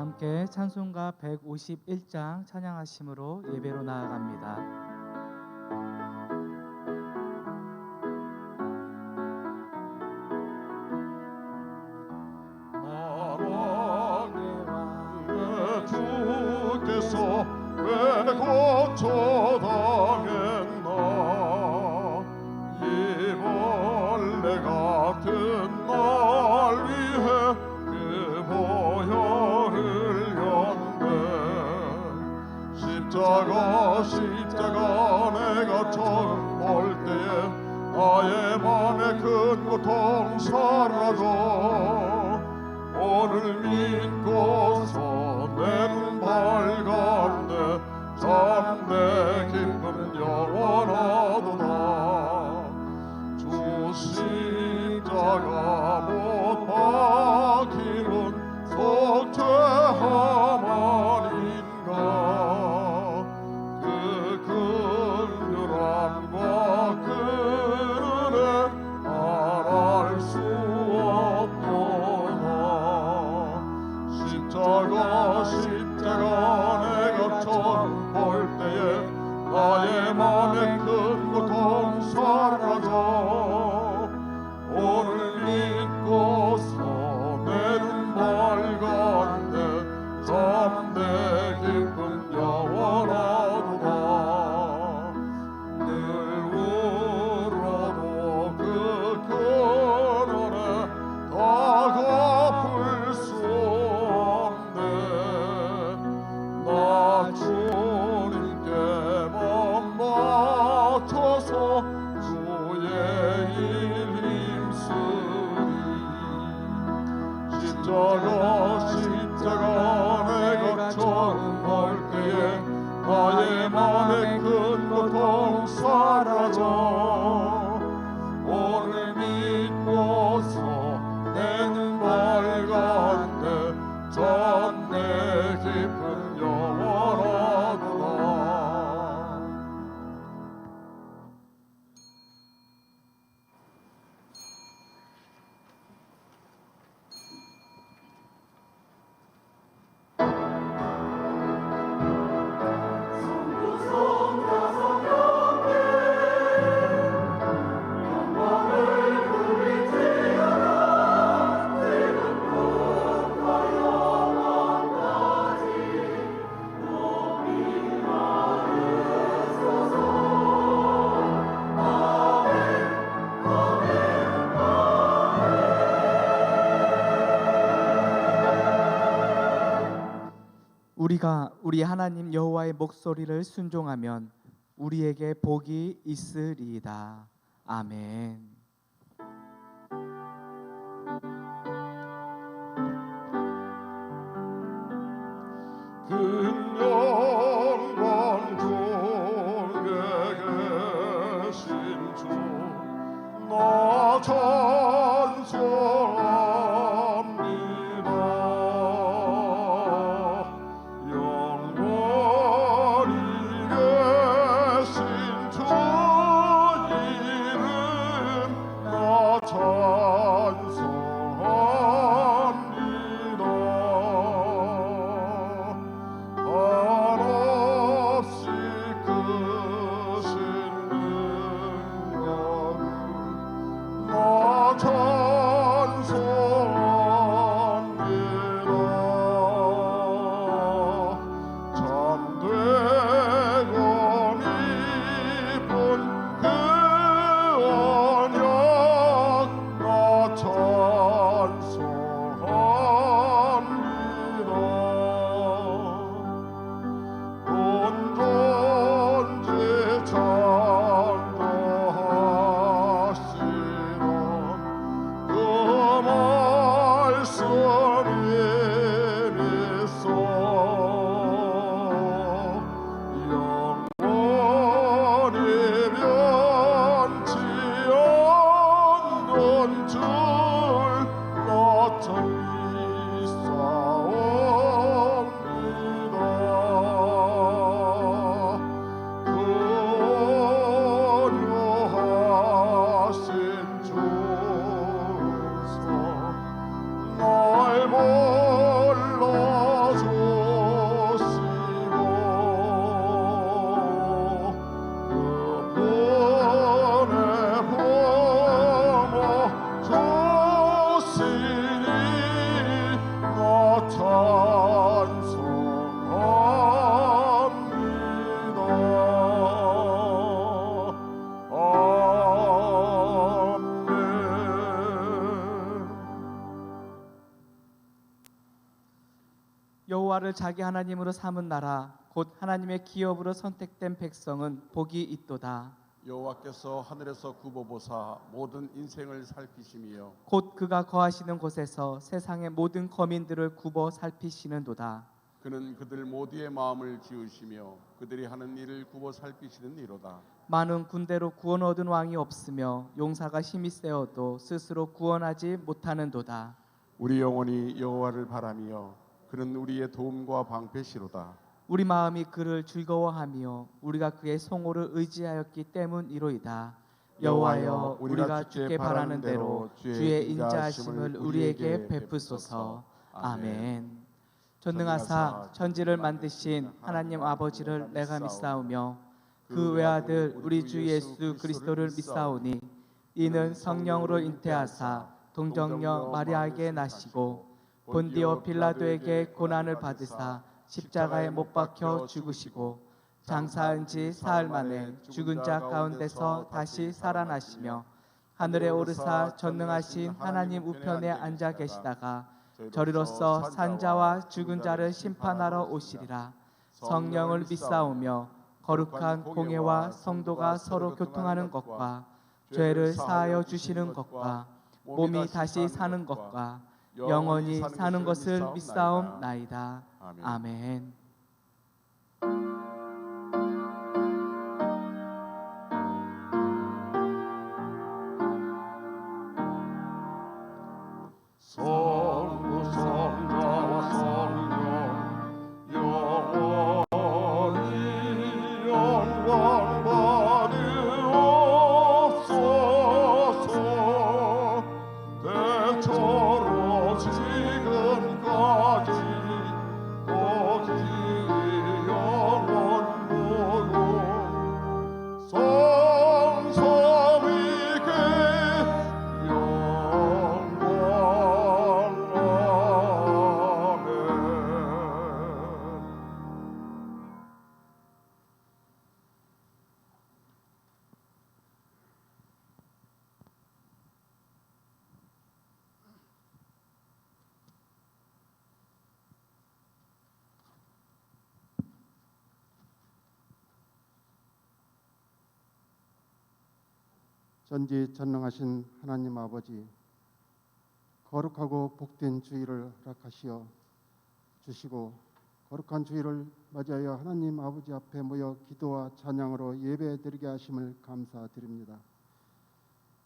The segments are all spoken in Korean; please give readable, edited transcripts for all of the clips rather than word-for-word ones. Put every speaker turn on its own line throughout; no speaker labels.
함께 찬송가 151장 찬양하심으로 예배로 나아갑니다.
주께서 왜 고쳐당했나 이 벌레 같은 날 위해 그 보혈을 연대 십자가 내가 처음 볼 때에 나의 맘에 큰 고통 사라져 오늘 믿고서 내 눈 밝았네 참내 기쁨 영원하도다 주 십자가 못 박히는 속죄함 아닌가 그 긍휼함과 그 은혜 말할 수 없도다 십자가 내가 처음 볼 때에 나의 맘에 큰 고통 사라져 오늘 믿고서 내 눈 밝았네 참내 기쁨 영원하도다 늘 울어도 그 근원에 다 갚을 수 나 주님께만 맞춰서 주의 일 힘쓰리 십자가 내가 처음 볼 때에 나의 맘에 큰 고통 사라져 오늘 믿고서 내 눈 밝았네 참내 기쁨 영원하도다
우리가 우리 하나님 여호와의 목소리를 순종하면 우리에게 복이 있으리이다. 아멘.
큰 영광 중에 계신 주 나 찬송합니다 영원히 계신 주 이름 나 찬송합니다 한없이 크신 능력을 나 찬송합니다
여호와를 자기 하나님으로 삼은 나라 곧 하나님의 기업으로 선택된 백성은 복이 있도다.
여호와께서 하늘에서 굽어보사 모든 인생을 살피심이요
곧 그가 거하시는 곳에서 세상의 모든 거민들을 굽어 살피시는도다.
그는 그들 모두의 마음을 지으시며 그들이 하는 일을 굽어 살피시는 이로다.
많은 군대로 구원 얻은 왕이 없으며 용사가 힘이 세어도 스스로 구원하지 못하는도다.
우리 영혼이 여호와를 바라며 그는 우리의 도움과 방패시로다.
우리 마음이 그를 즐거워하며 우리가 그의 성호를 의지하였기 때문이로이다. 여호와여, 우리가 주께 바라는 대로 주의 인자하심을 우리에게 베푸소서. 아멘. 전능하사 천지를 만드신 하나님 아버지를 내가 믿사오며 그 외아들 우리 주 예수 그리스도를 믿사오니 이는 성령으로 잉태하사 동정녀 마리아에게 나시고 본디오 빌라도에게 고난을 받으사 십자가에 못 박혀 죽으시고 장사한 지 사흘 만에 죽은 자 가운데서 다시 살아나시며 하늘에 오르사 전능하신 하나님 우편에 앉아 계시다가 저리로서 산자와 죽은 자를 심판하러 오시리라. 성령을 믿사오며 거룩한 공회와 성도가 서로 교통하는 것과 죄를 사하여 주시는 것과 몸이 다시 사는 것과 영원히 사는 것을 믿사옵나이다. 아멘.
성부 성자와 성령 영원히 영광 받으옵소서. 대처로 지금까지 오직 영원 무궁 성삼위께 영광. 아멘.
전지전능하신 하나님 아버지, 거룩하고 복된 주일을 허락하시어 주시고 거룩한 주일을 맞이하여 하나님 아버지 앞에 모여 기도와 찬양으로 예배드리게 하심을 감사드립니다.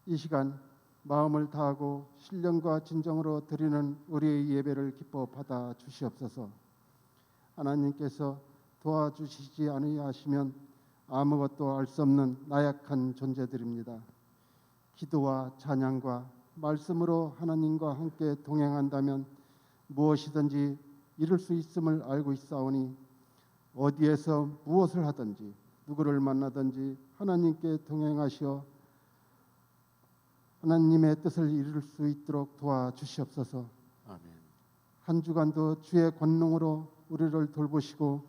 이 시간 마음을 다하고 신령과 진정으로 드리는 우리의 예배를 기뻐 받아 주시옵소서. 하나님께서 도와주시지 아니하시면 아무것도 알 수 없는 나약한 존재들입니다. 기도와 찬양과 말씀으로 하나님과 함께 동행한다면 무엇이든지 이룰 수 있음을 알고 있사오니 어디에서 무엇을 하든지 누구를 만나든지 하나님께 동행하시어 하나님의 뜻을 이룰 수 있도록 도와주시옵소서.
아멘.
한 주간도 주의 권능으로 우리를 돌보시고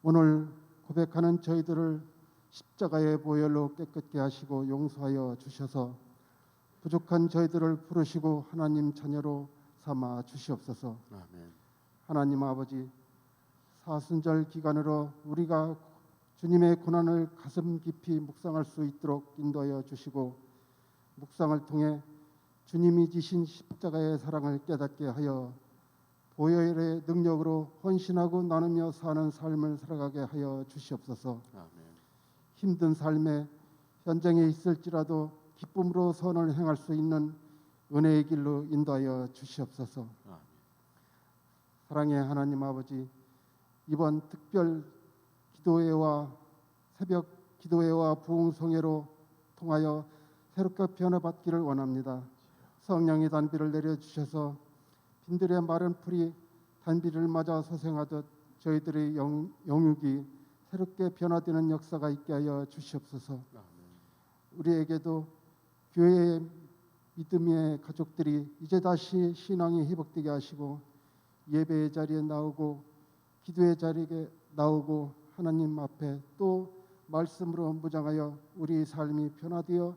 오늘 고백하는 저희들을 십자가의 보혈로 깨끗게 하시고 용서하여 주셔서 부족한 저희들을 부르시고 하나님 자녀로 삼아 주시옵소서.
아멘.
하나님 아버지, 사순절 기간으로 우리가 주님의 고난을 가슴 깊이 묵상할 수 있도록 인도하여 주시고 묵상을 통해 주님이 지신 십자가의 사랑을 깨닫게 하여 보혈의 능력으로 헌신하고 나누며 사는 삶을 살아가게 하여 주시옵소서.
아멘.
힘든 삶에 현장에 있을지라도 기쁨으로 선을 행할 수 있는 은혜의 길로 인도하여 주시옵소서.
아멘.
사랑의 하나님 아버지, 이번 특별 기도회와 새벽 기도회와 부흥성회로 통하여 새롭게 변화받기를 원합니다. 성령의 단비를 내려주셔서 빈들의 마른 풀이 단비를 맞아 소생하듯 저희들의 영육이 새롭게 변화되는 역사가 있게 하여 주시옵소서.
아멘.
우리에게도 교회의 믿음의 가족들이 이제 다시 신앙이 회복되게 하시고 예배의 자리에 나오고 기도의 자리에 나오고 하나님 앞에 또 말씀으로 무장하여 우리 삶이 변화되어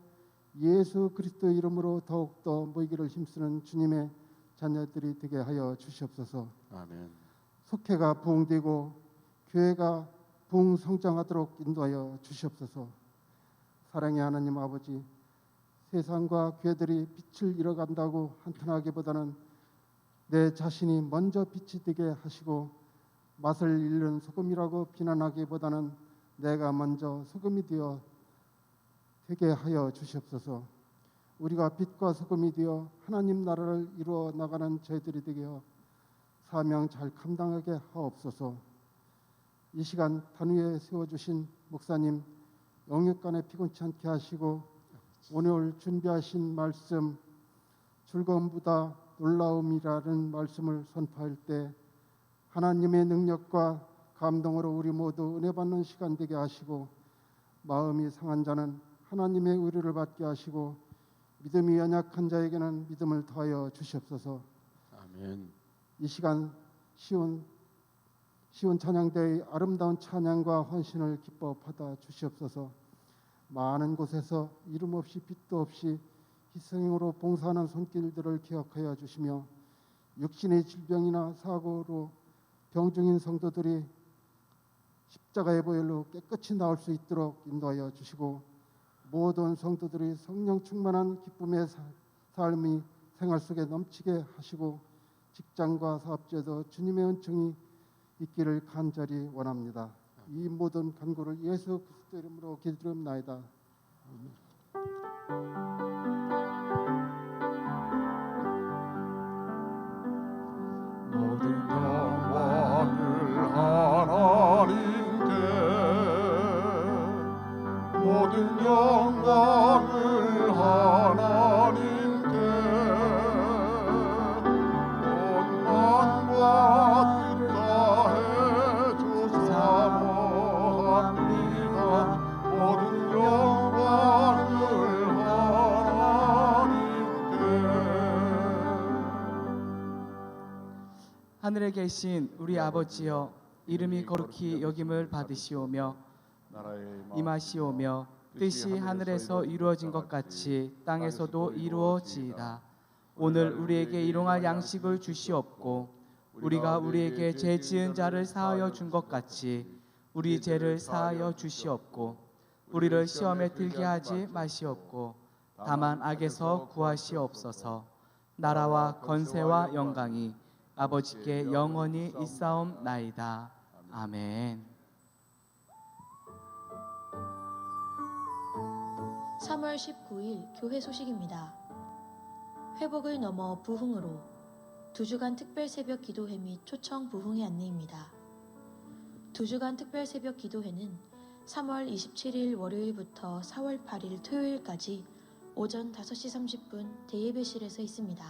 예수 그리스도 이름으로 더욱더 모이기를 힘쓰는 주님의 자녀들이 되게 하여 주시옵소서.
아멘.
속회가 부흥되고 교회가 부흥성장하도록 인도하여 주시옵소서. 사랑의 하나님 아버지, 세상과 교회들이 빛을 잃어간다고 한탄하기보다는 내 자신이 먼저 빛이 되게 하시고 맛을 잃는 소금이라고 비난하기보다는 내가 먼저 소금이 되어 되게 하여 주시옵소서. 우리가 빛과 소금이 되어 하나님 나라를 이루어 나가는 저희들이 되게 하여 사명 잘 감당하게 하옵소서. 이 시간 단위에 세워주신 목사님 영육간에 피곤치 않게 하시고 오늘 준비하신 말씀 즐거움보다 놀라움이라는 말씀을 선포할 때 하나님의 능력과 감동으로 우리 모두 은혜 받는 시간 되게 하시고 마음이 상한 자는 하나님의 의뢰를 받게 하시고 믿음이 연약한 자에게는 믿음을 더하여 주시옵소서.
아멘.
이 시간 시온 찬양대의 아름다운 찬양과 헌신을 기뻐 받아 주시옵소서. 많은 곳에서 이름 없이 빛도 없이 희생으로 봉사하는 손길들을 기억하여 주시며 육신의 질병이나 사고로 병중인 성도들이 십자가의 보혈로 깨끗이 나올 수 있도록 인도하여 주시고 모든 성도들이 성령 충만한 기쁨의 삶이 생활 속에 넘치게 하시고 직장과 사업지에도 주님의 은총이 있기를 간절히 원합니다. 이 모든 간구를 예수 그리스도 이름으로 기도드립나이다.
모든 영광을 하나님께, 모든 영광을 하나님께, 원망과 뜻 다해 조사합니다. 모든 영광을 하나님께.
하늘에 계신 우리 아버지여, 이름이 거룩히 여김을 받으시오며
나라의
임하시오며 뜻이 하늘에서 이루어진 것 같이 땅에서도 이루어지이다. 오늘 우리에게 일용할 양식을 주시옵고 우리가 우리에게 죄 지은 자를 사하여 준 것 같이 우리 죄를 사하여 주시옵고 우리를 시험에 들게 하지 마시옵고 다만 악에서 구하시옵소서. 나라와 권세와 영광이 아버지께 영원히 있사옵나이다. 아멘.
3월 19일 교회 소식입니다. 회복을 넘어 부흥으로 2주간 특별 새벽 기도회 및 초청 부흥회 안내입니다. 2주간 특별 새벽 기도회는 3월 27일 월요일부터 4월 8일 토요일까지 오전 5시 30분 대예배실에서 있습니다.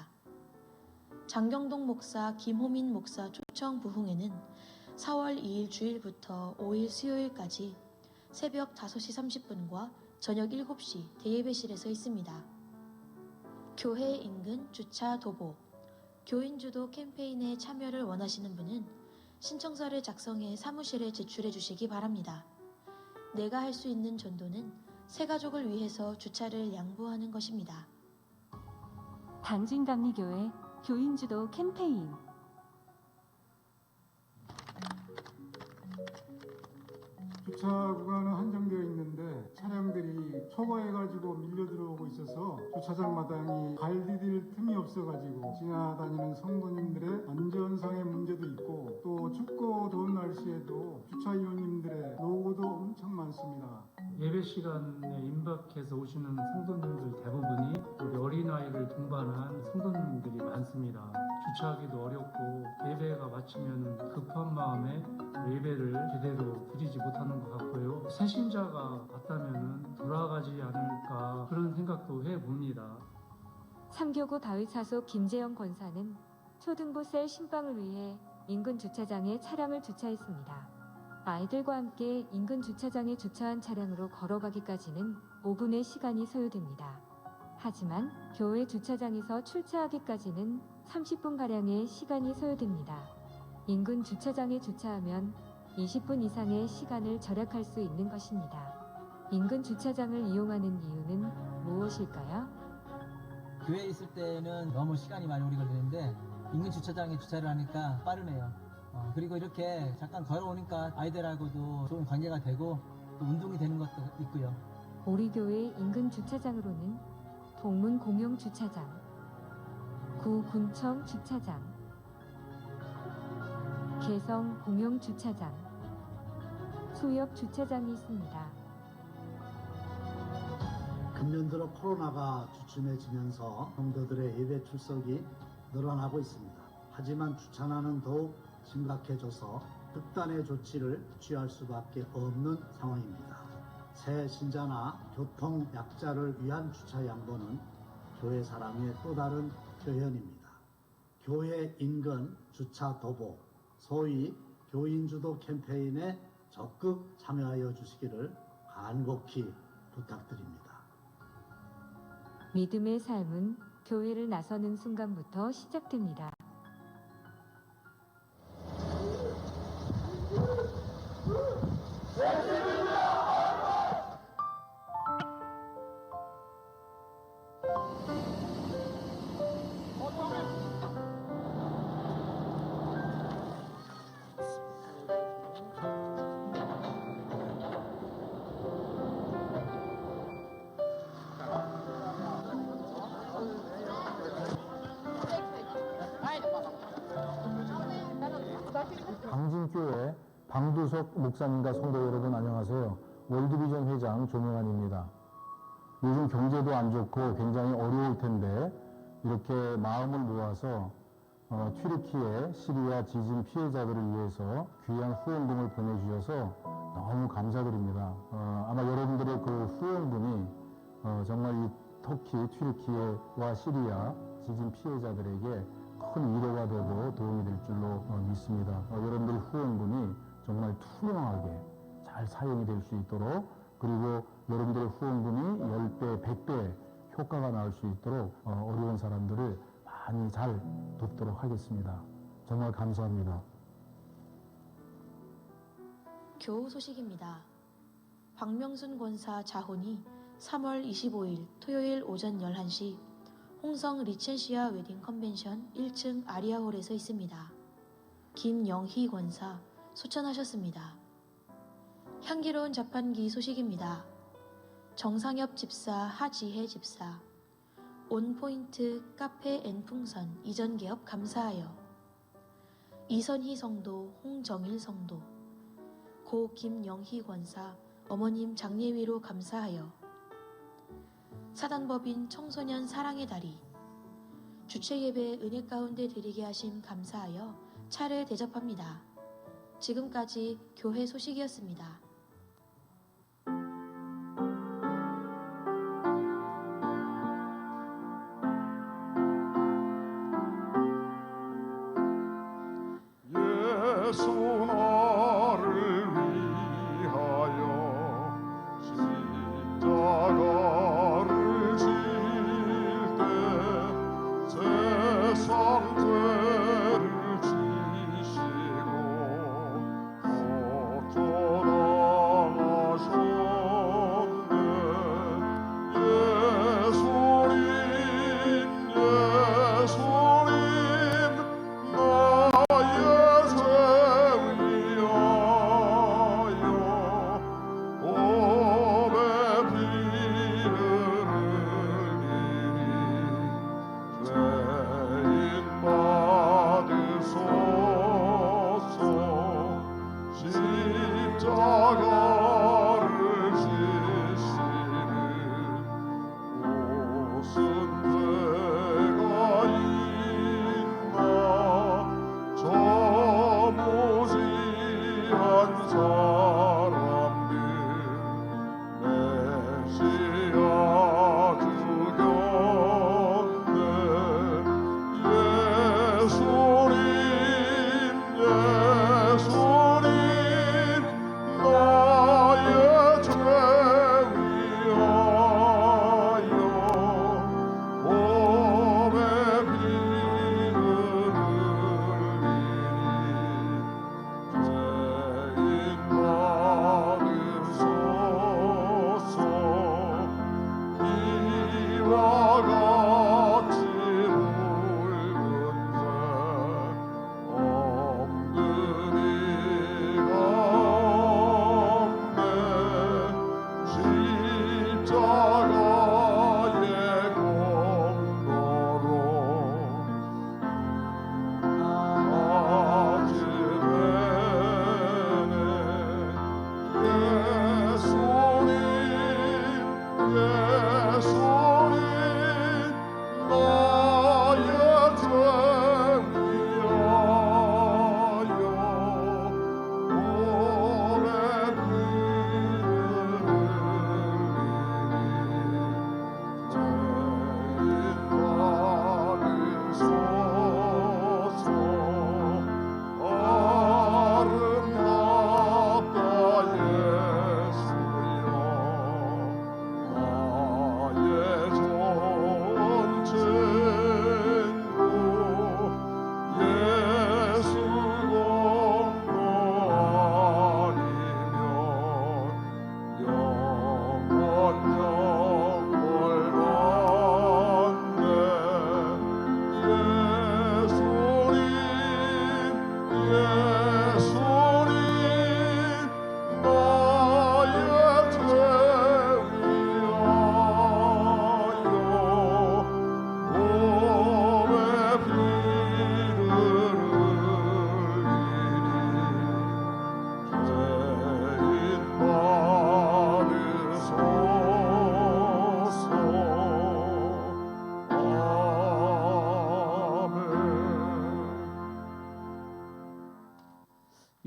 장경동 목사, 김호민 목사 초청 부흥회는 4월 2일 주일부터 5일 수요일까지 새벽 5시 30분과 저녁 7시 대예배실에서 있습니다. 교회 인근 주차 도보, 교인 주도 캠페인에 참여를 원하시는 분은 신청서를 작성해 사무실에 제출해 주시기 바랍니다. 내가 할 수 있는 전도는 새 가족을 위해서 주차를 양보하는 것입니다.
당진감리교회 교인주도 캠페인.
주차 구간은 한정되어 있는데 차량들이 초과해가지고 밀려 들어오고 있어서 주차장 마당이 발 디딜 틈이 없어가지고 지나다니는 성도님들의 안전상의 문제도 있고 또 춥고 더운 날씨에도 주차위원님들의 노고도 엄청 많습니다.
예배 시간에 임박해서 오시는 성도님들 대부분이 우리 어린아이를 동반한 성도님들이 많습니다. 주차하기도 어렵고 예배가 마치면 급한 마음에 예배를 제대로 드리지 못하는 것 같고요. 새신자가 왔다면 돌아가지 않을까 그런 생각도 해봅니다.
삼교구 다윗사속 김재영 권사는 초등부셀 신방을 위해 인근 주차장에 차량을 주차했습니다. 아이들과 함께 인근 주차장에 주차한 차량으로 걸어가기까지는 5분의 시간이 소요됩니다. 하지만 교회 주차장에서 출차하기까지는 30분가량의 시간이 소요됩니다. 인근 주차장에 주차하면 20분 이상의 시간을 절약할 수 있는 것입니다. 인근 주차장을 이용하는 이유는 무엇일까요?
교회에 있을 때는 너무 시간이 많이 오래 걸리는데 인근 주차장에 주차를 하니까 빠르네요. 그리고 이렇게 잠깐 걸어오니까 아이들하고도 좋은 관계가 되고 또 운동이 되는 것도 있고요.
우리 교회 인근 주차장으로는 동문 공영 주차장, 구 군청 주차장, 개성 공영 주차장, 수역 주차장이 있습니다.
금년 들어 코로나가 주춤해지면서 성도들의 예배 출석이 늘어나고 있습니다. 하지만 주차난은 더욱 심각해져서 극단의 조치를 취할 수밖에 없는 상황입니다. 새 신자나 교통 약자를 위한 주차 양보는 교회 사랑의 또 다른 표현입니다. 교회 인근 주차 도보, 소위 교인 주도 캠페인에 적극 참여하여 주시기를 간곡히 부탁드립니다.
믿음의 삶은 교회를 나서는 순간부터 시작됩니다.
광진교회 방두석 목사님과 성도 여러분 안녕하세요. 월드비전 회장 조명환입니다. 요즘 경제도 안 좋고 굉장히 어려울 텐데 이렇게 마음을 모아서 튀르키예 시리아 지진 피해자들을 위해서 귀한 후원금을 보내주셔서 너무 감사드립니다. 아마 여러분들의 그 후원금이 정말 이 터키, 튀르키예와 시리아 지진 피해자들에게 큰 위로가 되고 도움이 될 줄로 믿습니다. 여러분들의 후원금이 정말 투명하게 잘 사용이 될 수 있도록, 그리고 여러분들의 후원금이 10배, 100배 효과가 나올 수 있도록 어려운 사람들을 많이 잘 돕도록 하겠습니다. 정말 감사합니다.
교우 소식입니다. 박명순 권사 자혼이 3월 25일 토요일 오전 11시 홍성 리첸시아 웨딩 컨벤션 1층 아리아홀에서 있습니다. 김영희 권사 소천하셨습니다. 향기로운 자판기 소식입니다. 정상엽 집사, 하지혜 집사, 온포인트 카페 앤풍선 이전 개업 감사하여, 이선희 성도, 홍정일 성도, 고 김영희 권사 어머님 장례위로 감사하여, 사단법인 청소년 사랑의 다리 주최예배 은혜 가운데 드리게 하심 감사하여 차를 대접합니다. 지금까지 교회 소식이었습니다.
예수 나를 위하여 십자가를 질 때 세상 죄를 지시고 거쳐나가셨네. 예수님 예수님 나의 죄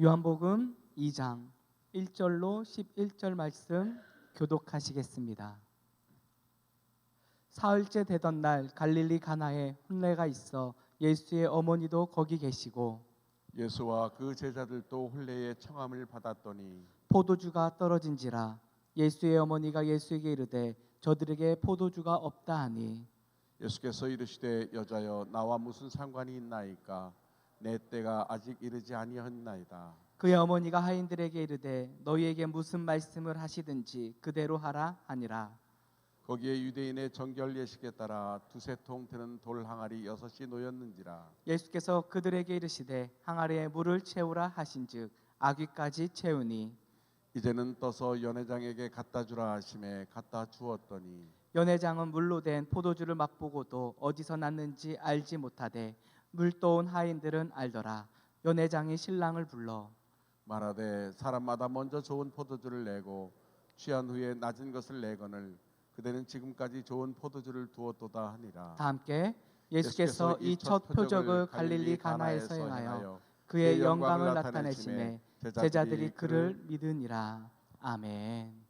요한복음 2장 1절로 11절 말씀 교독하시겠습니다. 사흘째 되던 날 갈릴리 가나에 혼례가 있어 예수의 어머니도 거기 계시고
예수와 그 제자들도 혼례의 청함을 받았더니
포도주가 떨어진지라 예수의 어머니가 예수에게 이르되 저들에게 포도주가 없다 하니
예수께서 이르시되 여자여 나와 무슨 상관이 있나이까 내 때가 아직 이르지 아니하였나이다.
그의 어머니가 하인들에게 이르되 너희에게 무슨 말씀을 하시든지 그대로 하라 하니라.
거기에 유대인의 정결 예식에 따라 두세 통 드는 돌 항아리 6이 놓였는지라.
예수께서 그들에게 이르시되 항아리에 물을 채우라 하신즉 아귀까지 채우니
이제는 떠서 연회장에게 갖다 주라 하심에 갖다 주었더니
연회장은 물로 된 포도주를 맛보고도 어디서 났는지 알지 못하되 물 떠온 하인들은 알더라. 연회장이 신랑을 불러
말하되 사람마다 먼저 좋은 포도주를 내고 취한 후에 낮은 것을 내거늘 그대는 지금까지 좋은 포도주를 두었도다 하니라.
다 함께 예수께서 이 첫 표적을 갈릴리 가나에서 행하여 그의 영광을 나타내심에 제자들이 그를 믿으니라. 아멘.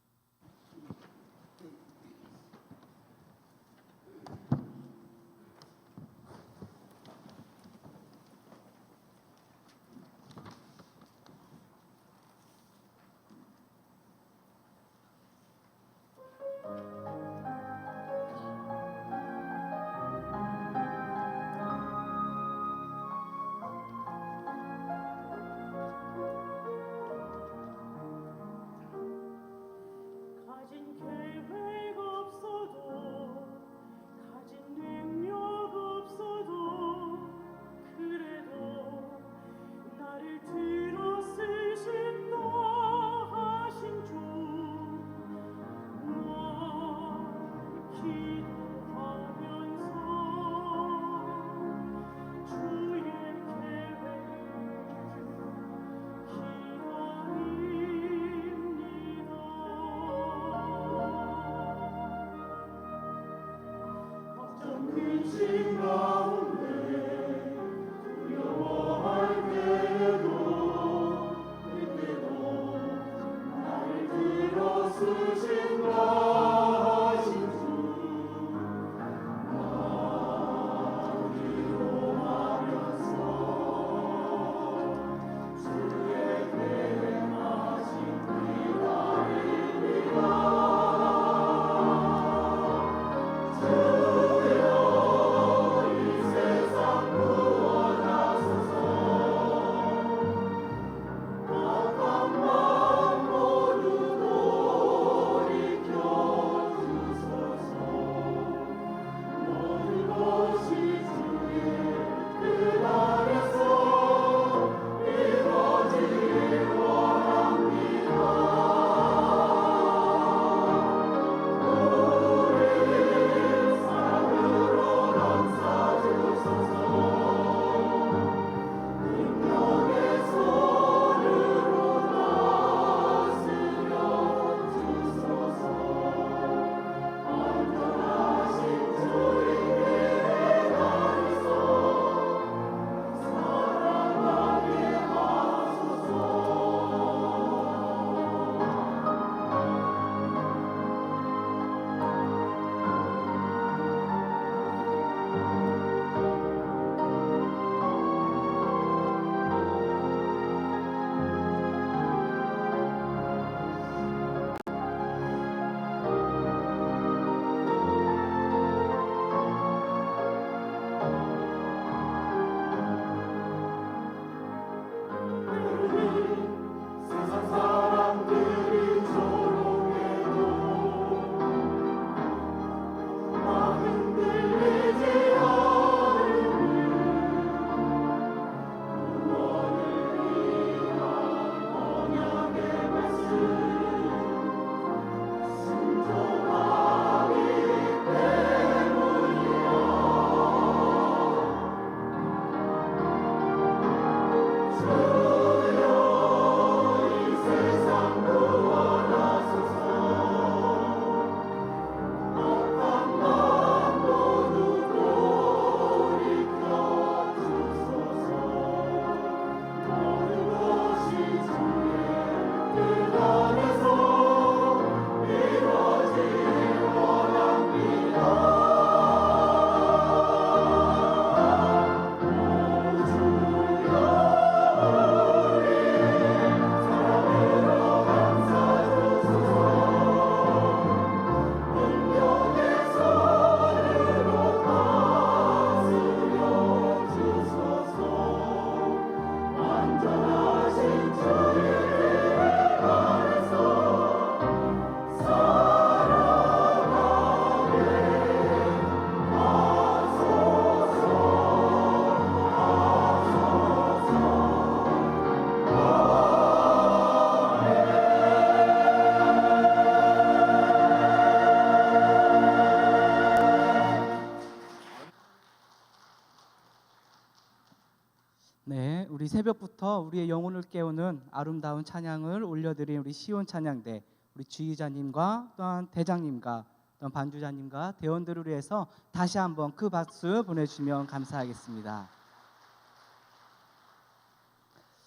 네, 우리 새벽부터 우리의 영혼을 깨우는 아름다운 찬양을 올려드린 우리 시온 찬양대 우리 주의자님과 또한 대장님과 또한 반주자님과 대원들을 위해서 다시 한번 그 박수 보내주시면 감사하겠습니다.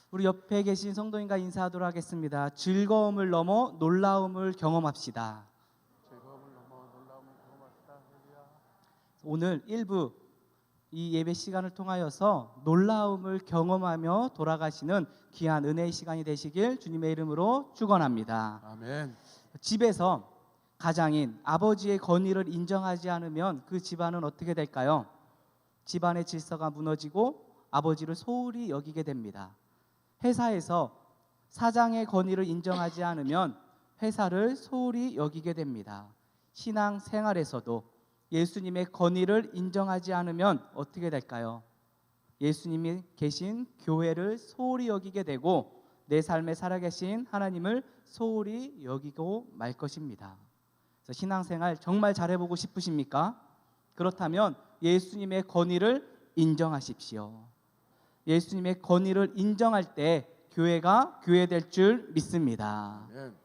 우리 옆에 계신 성도님과 인사하도록 하겠습니다. 즐거움을 넘어 놀라움을 경험합시다. 오늘 일부 이 예배 시간을 통하여서 놀라움을 경험하며 돌아가시는 귀한 은혜의 시간이 되시길 주님의 이름으로 축원합니다.
아멘.
집에서 가장인 아버지의 권위를 인정하지 않으면 그 집안은 어떻게 될까요? 집안의 질서가 무너지고 아버지를 소홀히 여기게 됩니다. 회사에서 사장의 권위를 인정하지 않으면 회사를 소홀히 여기게 됩니다. 신앙 생활에서도 예수님의 권위를 인정하지 않으면 어떻게 될까요? 예수님이 계신 교회를 소홀히 여기게 되고 내 삶에 살아계신 하나님을 소홀히 여기고 말 것입니다. 그래서 신앙생활 정말 잘해보고 싶으십니까? 그렇다면 예수님의 권위를 인정하십시오. 예수님의 권위를 인정할 때 교회가 교회될 줄 믿습니다.
아멘.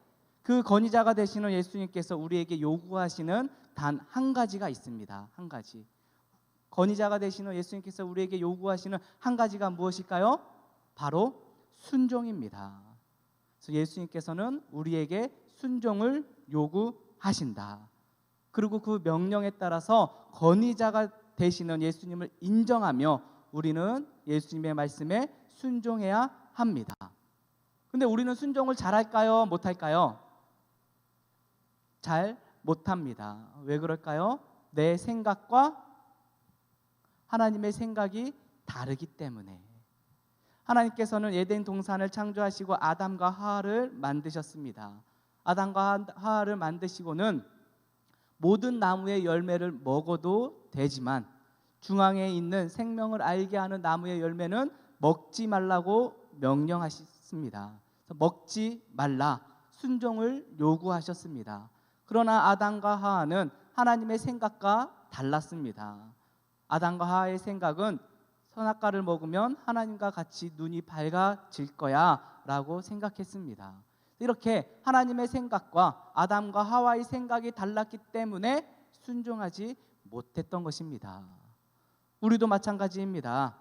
그 권위자가 되시는 예수님께서 우리에게 요구하시는 단 한 가지가 있습니다. 한 가지. 권위자가 되시는 예수님께서 우리에게 요구하시는 한 가지가 무엇일까요? 바로 순종입니다. 그래서 예수님께서는 우리에게 순종을 요구하신다. 그리고 그 명령에 따라서 권위자가 되시는 예수님을 인정하며 우리는 예수님의 말씀에 순종해야 합니다. 근데 우리는 순종을 잘할까요? 못할까요? 잘 못합니다. 왜 그럴까요? 내 생각과 하나님의 생각이 다르기 때문에. 하나님께서는 에덴 동산을 창조하시고 아담과 하와를 만드셨습니다. 아담과 하와를 만드시고는 모든 나무의 열매를 먹어도 되지만 중앙에 있는 생명을 알게 하는 나무의 열매는 먹지 말라고 명령하셨습니다. 먹지 말라, 순종을 요구하셨습니다. 그러나 아담과 하와는 하나님의 생각과 달랐습니다. 아담과 하와의 생각은 선악과를 먹으면 하나님과 같이 눈이 밝아질 거야 라고 생각했습니다. 이렇게 하나님의 생각과 아담과 하와의 생각이 달랐기 때문에 순종하지 못했던 것입니다. 우리도 마찬가지입니다.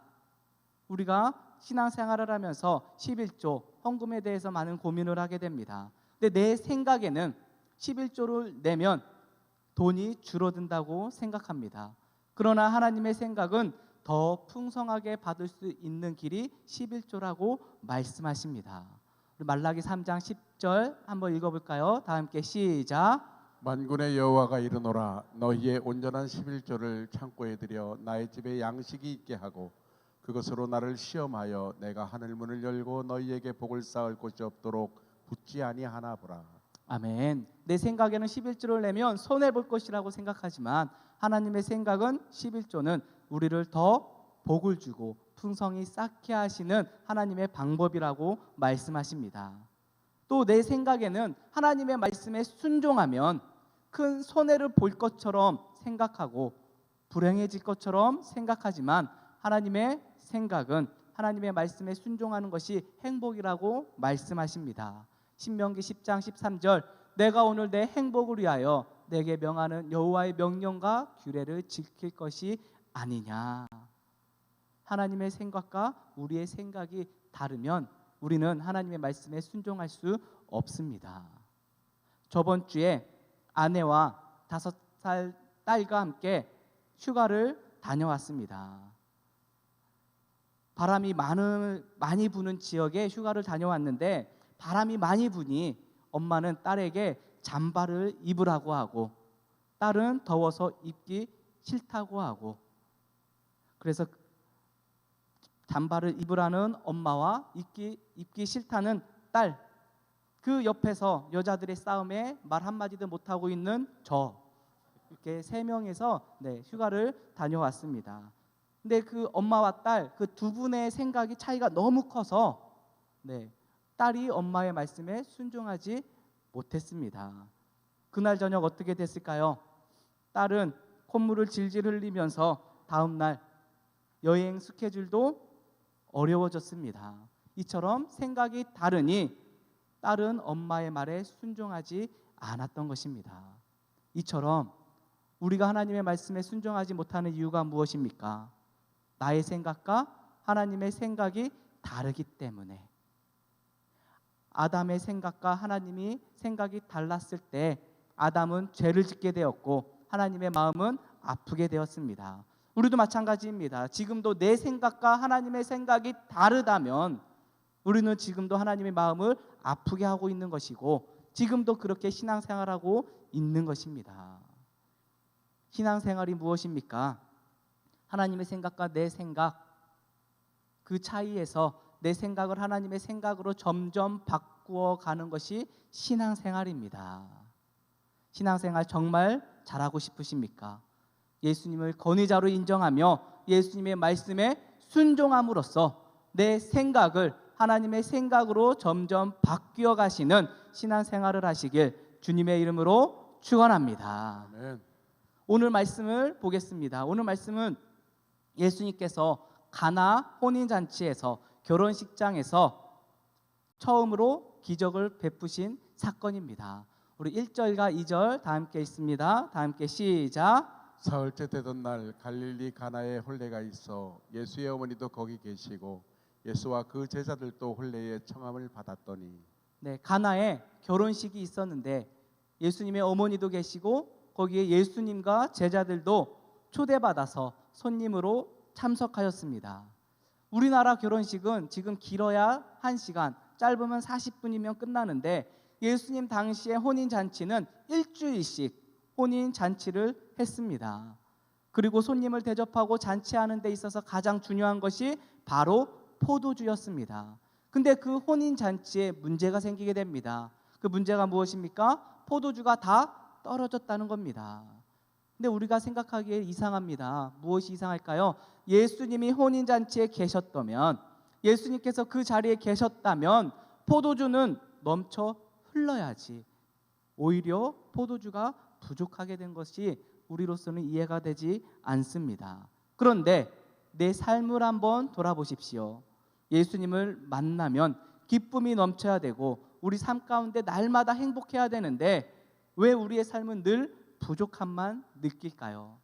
우리가 신앙생활을 하면서 11조 헌금에 대해서 많은 고민을 하게 됩니다. 근데 내 생각에는 11조를 내면 돈이 줄어든다고 생각합니다. 그러나 하나님의 생각은 더 풍성하게 받을 수 있는 길이 11조라고 말씀하십니다. 우리 말라기 3장 10절 한번 읽어볼까요? 다 함께 시작.
만군의 여호와가 이르노라 너희의 온전한 11조를 창고에 들여 나의 집에 양식이 있게 하고 그것으로 나를 시험하여 내가 하늘 문을 열고 너희에게 복을 쌓을 곳이 없도록 붙지 아니하나 보라.
아멘. 내 생각에는 11조를 내면 손해볼 것이라고 생각하지만 하나님의 생각은 11조는 우리를 더 복을 주고 풍성히 쌓게 하시는 하나님의 방법이라고 말씀하십니다. 또 내 생각에는 하나님의 말씀에 순종하면 큰 손해를 볼 것처럼 생각하고 불행해질 것처럼 생각하지만 하나님의 생각은 하나님의 말씀에 순종하는 것이 행복이라고 말씀하십니다. 신명기 10장 13절 내가 오늘 내 행복을 위하여 내게 명하는 여호와의 명령과 규례를 지킬 것이 아니냐. 하나님의 생각과 우리의 생각이 다르면 우리는 하나님의 말씀에 순종할 수 없습니다. 저번 주에 아내와 5살 딸과 함께 휴가를 다녀왔습니다. 바람이 많이 부는 지역에 휴가를 다녀왔는데 바람이 많이 부니 엄마는 딸에게 잠바를 입으라고 하고 딸은 더워서 입기 싫다고 하고 그래서 잠바를 입으라는 엄마와 입기 싫다는 딸, 그 옆에서 여자들의 싸움에 말 한마디도 못하고 있는 저, 이렇게 3명에서 휴가를 다녀왔습니다. 근데 그 엄마와 딸, 그 두 분의 생각이 차이가 너무 커서 딸이 엄마의 말씀에 순종하지 못했습니다. 그날 저녁 어떻게 됐을까요? 딸은 콧물을 질질 흘리면서 다음 날 여행 스케줄도 어려워졌습니다. 이처럼 생각이 다르니 딸은 엄마의 말에 순종하지 않았던 것입니다. 이처럼 우리가 하나님의 말씀에 순종하지 못하는 이유가 무엇입니까? 나의 생각과 하나님의 생각이 다르기 때문에. 아담의 생각과 하나님이 생각이 달랐을 때 아담은 죄를 짓게 되었고 하나님의 마음은 아프게 되었습니다. 우리도 마찬가지입니다. 지금도 내 생각과 하나님의 생각이 다르다면 우리는 지금도 하나님의 마음을 아프게 하고 있는 것이고 지금도 그렇게 신앙생활하고 있는 것입니다. 신앙생활이 무엇입니까? 하나님의 생각과 내 생각, 그 차이에서 내 생각을 하나님의 생각으로 점점 바꾸어 가는 것이 신앙생활입니다. 신앙생활 정말 잘하고 싶으십니까? 예수님을 권위자로 인정하며 예수님의 말씀에 순종함으로써 내 생각을 하나님의 생각으로 점점 바뀌어 가시는 신앙생활을 하시길 주님의 이름으로 축원합니다.
아멘.
오늘 말씀을 보겠습니다. 오늘 말씀은 예수님께서 가나 혼인잔치에서 결혼식장에서 처음으로 기적을 베푸신 사건입니다. 우리 1절과 2절 다 함께 있습니다. 다 함께 시작.
사흘째 되던 날 갈릴리 가나에 혼례가 있어 예수의 어머니도 거기 계시고 예수와 그 제자들도 혼례의 청함을 받았더니.
네, 가나에 결혼식이 있었는데 예수님의 어머니도 계시고 거기에 예수님과 제자들도 초대받아서 손님으로 참석하였습니다. 우리나라 결혼식은 지금 길어야 1시간, 짧으면 40분이면 끝나는데 예수님 당시의 혼인잔치는 일주일씩 혼인잔치를 했습니다. 그리고 손님을 대접하고 잔치하는 데 있어서 가장 중요한 것이 바로 포도주였습니다. 근데 그 혼인잔치에 문제가 생기게 됩니다. 그 문제가 무엇입니까? 포도주가 다 떨어졌다는 겁니다. 근데 우리가 생각하기에 이상합니다. 무엇이 이상할까요? 예수님이 혼인잔치에 계셨다면, 예수님께서 그 자리에 계셨다면 포도주는 넘쳐 흘러야지. 오히려 포도주가 부족하게 된 것이 우리로서는 이해가 되지 않습니다. 그런데 내 삶을 한번 돌아보십시오. 예수님을 만나면 기쁨이 넘쳐야 되고 우리 삶 가운데 날마다 행복해야 되는데 왜 우리의 삶은 늘 부족함만 느낄까요?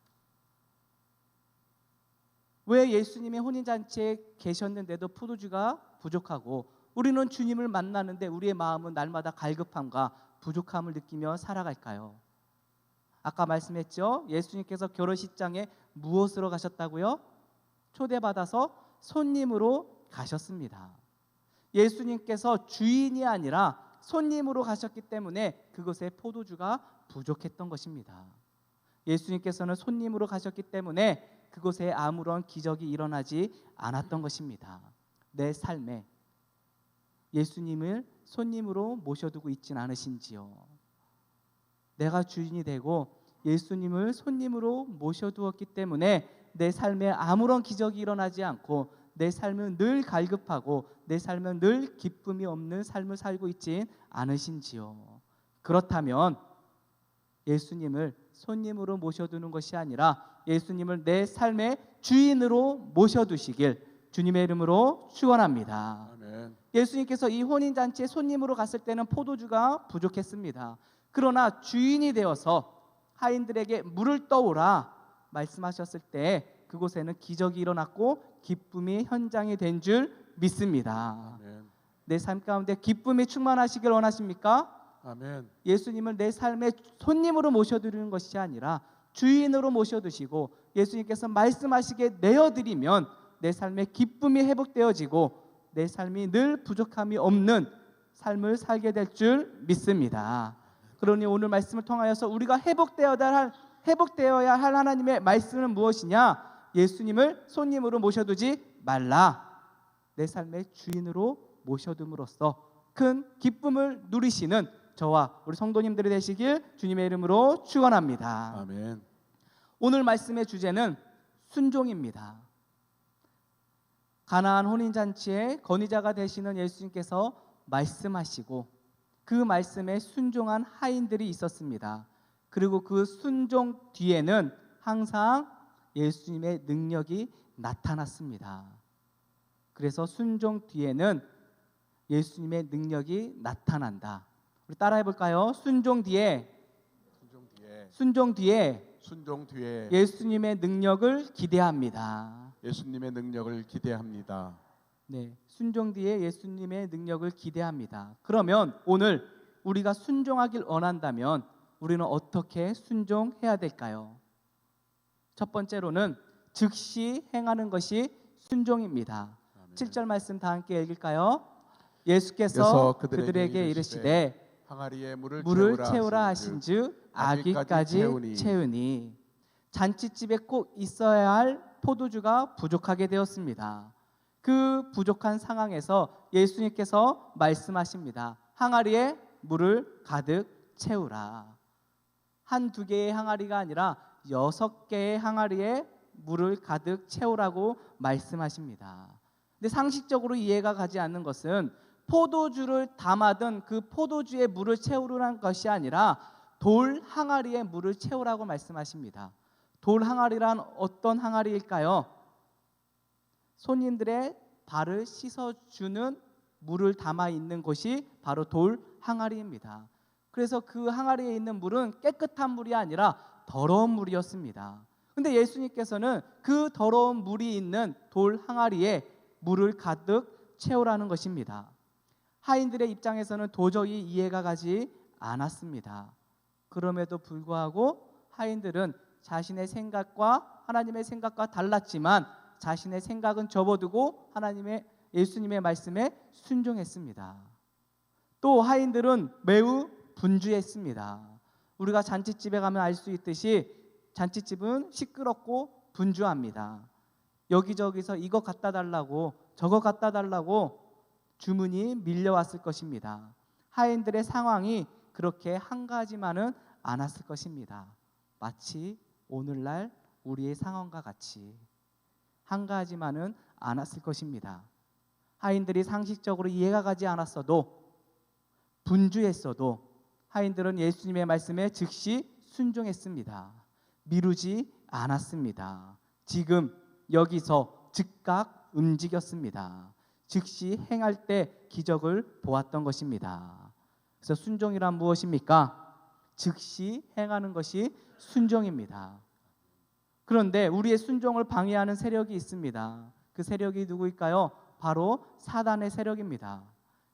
왜 예수님의 혼인잔치에 계셨는데도 포도주가 부족하고 우리는 주님을 만나는데 우리의 마음은 날마다 갈급함과 부족함을 느끼며 살아갈까요? 아까 말씀했죠? 예수님께서 결혼식장에 무엇으로 가셨다고요? 초대받아서 손님으로 가셨습니다. 예수님께서 주인이 아니라 손님으로 가셨기 때문에 그곳에 포도주가 부족했던 것입니다. 예수님께서는 손님으로 가셨기 때문에 그곳에 아무런 기적이 일어나지 않았던 것입니다. 내 삶에 예수님을 손님으로 모셔두고 있진 않으신지요? 내가 주인이 되고 예수님을 손님으로 모셔두었기 때문에 내 삶에 아무런 기적이 일어나지 않고 내 삶은 늘 갈급하고 내 삶은 늘 기쁨이 없는 삶을 살고 있지 않으신지요? 그렇다면 예수님을 손님으로 모셔두는 것이 아니라 예수님을 내 삶의 주인으로 모셔두시길 주님의 이름으로 축원합니다.
아멘.
예수님께서 이 혼인잔치에 손님으로 갔을 때는 포도주가 부족했습니다. 그러나 주인이 되어서 하인들에게 물을 떠오라 말씀하셨을 때 그곳에는 기적이 일어났고 기쁨이 현장이 된 줄 믿습니다.
아멘.
내 삶 가운데 기쁨이 충만하시길 원하십니까?
아멘.
예수님을 내 삶의 손님으로 모셔드리는 것이 아니라 주인으로 모셔두시고 예수님께서 말씀하시게 내어드리면 내 삶의 기쁨이 회복되어지고 내 삶이 늘 부족함이 없는 삶을 살게 될 줄 믿습니다. 그러니 오늘 말씀을 통하여서 우리가 회복되어야 할 하나님의 말씀은 무엇이냐? 예수님을 손님으로 모셔두지 말라. 내 삶의 주인으로 모셔둠으로써 큰 기쁨을 누리시는 저와 우리 성도님들이 되시길 주님의 이름으로 축원합니다.
아멘.
오늘 말씀의 주제는 순종입니다. 가나안 혼인잔치에 건의자가 되시는 예수님께서 말씀하시고 그 말씀에 순종한 하인들이 있었습니다. 그리고 그 순종 뒤에는 항상 예수님의 능력이 나타났습니다. 그래서 순종 뒤에는 예수님의 능력이 나타난다. 우리 따라해 볼까요? 순종 뒤에 예수님의 능력을 기대합니다.
예수님의 능력을 기대합니다.
네, 순종 뒤에 예수님의 능력을 기대합니다. 그러면 오늘 우리가 순종하길 원한다면 우리는 어떻게 순종해야 될까요? 첫 번째로는 즉시 행하는 것이 순종입니다. 7절 말씀 다 함께 읽을까요? 예수께서 그들에게 이르시되
항아리에
물을 채우라 하신즉 아귀까지 채우니 잔치집에 꼭 있어야 할 포도주가 부족하게 되었습니다. 그 부족한 상황에서 예수님께서 말씀하십니다. 항아리에 물을 가득 채우라. 한두 개의 항아리가 아니라 6개의 항아리에 물을 가득 채우라고 말씀하십니다. 근데 상식적으로 이해가 가지 않는 것은 포도주를 담아든 그 포도주에 물을 채우라는 것이 아니라 돌 항아리에 물을 채우라고 말씀하십니다. 돌 항아리란 어떤 항아리일까요? 손님들의 발을 씻어주는 물을 담아 있는 곳이 바로 돌 항아리입니다. 그래서 그 항아리에 있는 물은 깨끗한 물이 아니라 더러운 물이었습니다. 근데 예수님께서는 그 더러운 물이 있는 돌 항아리에 물을 가득 채우라는 것입니다. 하인들의 입장에서는 도저히 이해가 가지 않았습니다. 그럼에도 불구하고 하인들은 자신의 생각과 하나님의 생각과 달랐지만 자신의 생각은 접어두고 예수님의 말씀에 순종했습니다. 또 하인들은 매우 분주했습니다. 우리가 잔치집에 가면 알 수 있듯이 잔치집은 시끄럽고 분주합니다. 여기저기서 이거 갖다 달라고 저거 갖다 달라고 주문이 밀려왔을 것입니다. 하인들의 상황이 그렇게 한가하지만은 않았을 것입니다. 마치 오늘날 우리의 상황과 같이 한가하지만은 않았을 것입니다. 하인들이 상식적으로 이해가 가지 않았어도 분주했어도 하인들은 예수님의 말씀에 즉시 순종했습니다. 미루지 않았습니다. 지금 여기서 즉각 움직였습니다. 즉시 행할 때 기적을 보았던 것입니다. 그래서 순종이란 무엇입니까? 즉시 행하는 것이 순종입니다. 그런데 우리의 순종을 방해하는 세력이 있습니다. 그 세력이 누구일까요? 바로 사단의 세력입니다.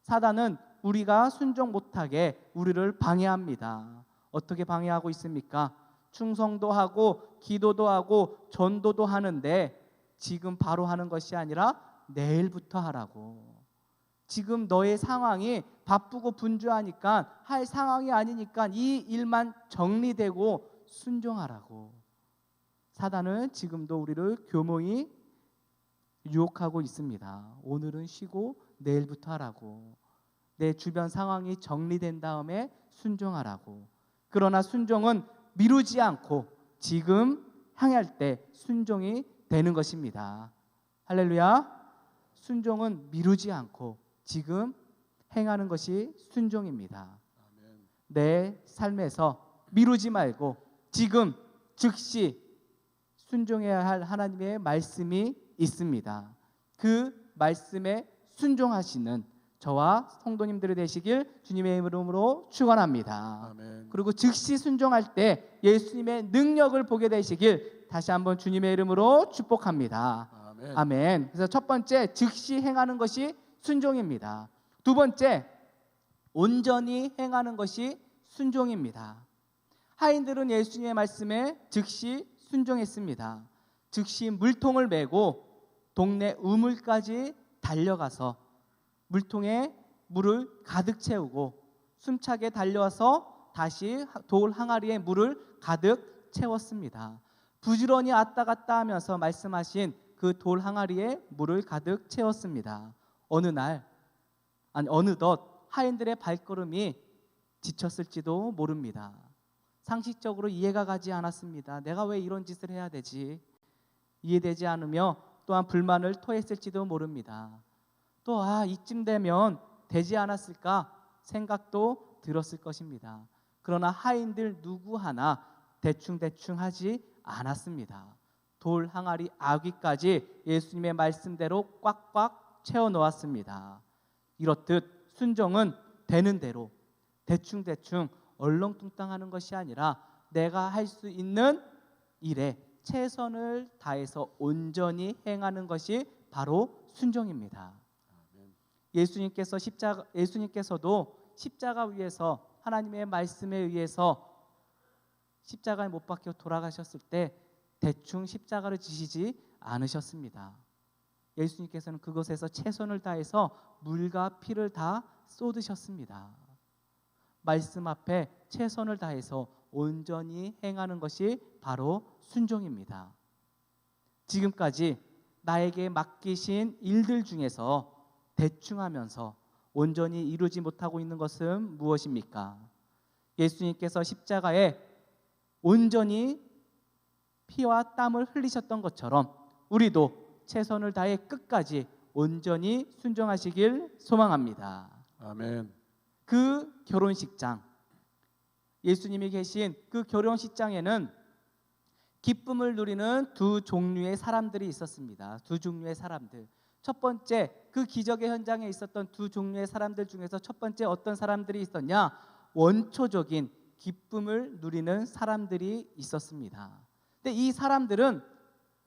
사단은 우리가 순종 못하게 우리를 방해합니다. 어떻게 방해하고 있습니까? 충성도 하고 기도도 하고 전도도 하는데 지금 바로 하는 것이 아니라 내일부터 하라고. 지금 너의 상황이 바쁘고 분주하니까 할 상황이 아니니까 이 일만 정리되고 순종하라고. 사단은 지금도 우리를 교묘히 유혹하고 있습니다. 오늘은 쉬고 내일부터 하라고. 내 주변 상황이 정리된 다음에 순종하라고. 그러나 순종은 미루지 않고 지금 향할 때 순종이 되는 것입니다. 할렐루야. 순종은 미루지 않고 지금 행하는 것이 순종입니다. 내 삶에서 미루지 말고 지금 즉시 순종해야 할 하나님의 말씀이 있습니다. 그 말씀에 순종하시는 저와 성도님들이 되시길 주님의 이름으로 축원합니다. 그리고 즉시 순종할 때 예수님의 능력을 보게 되시길 다시 한번 주님의 이름으로 축복합니다. 아멘. 그래서 첫 번째, 즉시 행하는 것이 순종입니다. 두 번째, 온전히 행하는 것이 순종입니다. 하인들은 예수님의 말씀에 즉시 순종했습니다. 즉시 물통을 메고 동네 우물까지 달려가서 물통에 물을 가득 채우고 숨차게 달려와서 다시 돌 항아리에 물을 가득 채웠습니다. 부지런히 왔다 갔다 하면서 말씀하신 그 돌 항아리에 물을 가득 채웠습니다. 어느덧 하인들의 발걸음이 지쳤을지도 모릅니다. 상식적으로 이해가 가지 않았습니다. 내가 왜 이런 짓을 해야 되지? 이해되지 않으며 또한 불만을 토했을지도 모릅니다. 또 이쯤 되면 되지 않았을까 생각도 들었을 것입니다. 그러나 하인들 누구 하나 대충 하지 않았습니다. 돌 항아리 아귀까지 예수님의 말씀대로 꽉꽉 채워 놓았습니다. 이렇듯 순종은 되는 대로 대충대충 얼렁뚱땅하는 것이 아니라 내가 할 수 있는 일에 최선을 다해서 온전히 행하는 것이 바로 순종입니다. 예수님께서도 십자가 위에서 하나님의 말씀에 의해서 십자가에 못 박혀 돌아가셨을 때 대충 십자가를 지시지 않으셨습니다. 예수님께서는 그곳에서 최선을 다해서 물과 피를 다 쏟으셨습니다. 말씀 앞에 최선을 다해서 온전히 행하는 것이 바로 순종입니다. 지금까지 나에게 맡기신 일들 중에서 대충 하면서 온전히 이루지 못하고 있는 것은 무엇입니까? 예수님께서 십자가에 온전히 피와 땀을 흘리셨던 것처럼 우리도 최선을 다해 끝까지 온전히 순종하시길 소망합니다.
아멘.
그 결혼식장, 예수님이 계신 그 결혼식장에는 기쁨을 누리는 두 종류의 사람들이 있었습니다. 두 종류의 사람들. 첫 번째, 그 기적의 현장에 있었던 두 종류의 사람들 중에서 첫 번째 어떤 사람들이 있었냐? 원초적인 기쁨을 누리는 사람들이 있었습니다. 근데 이 사람들은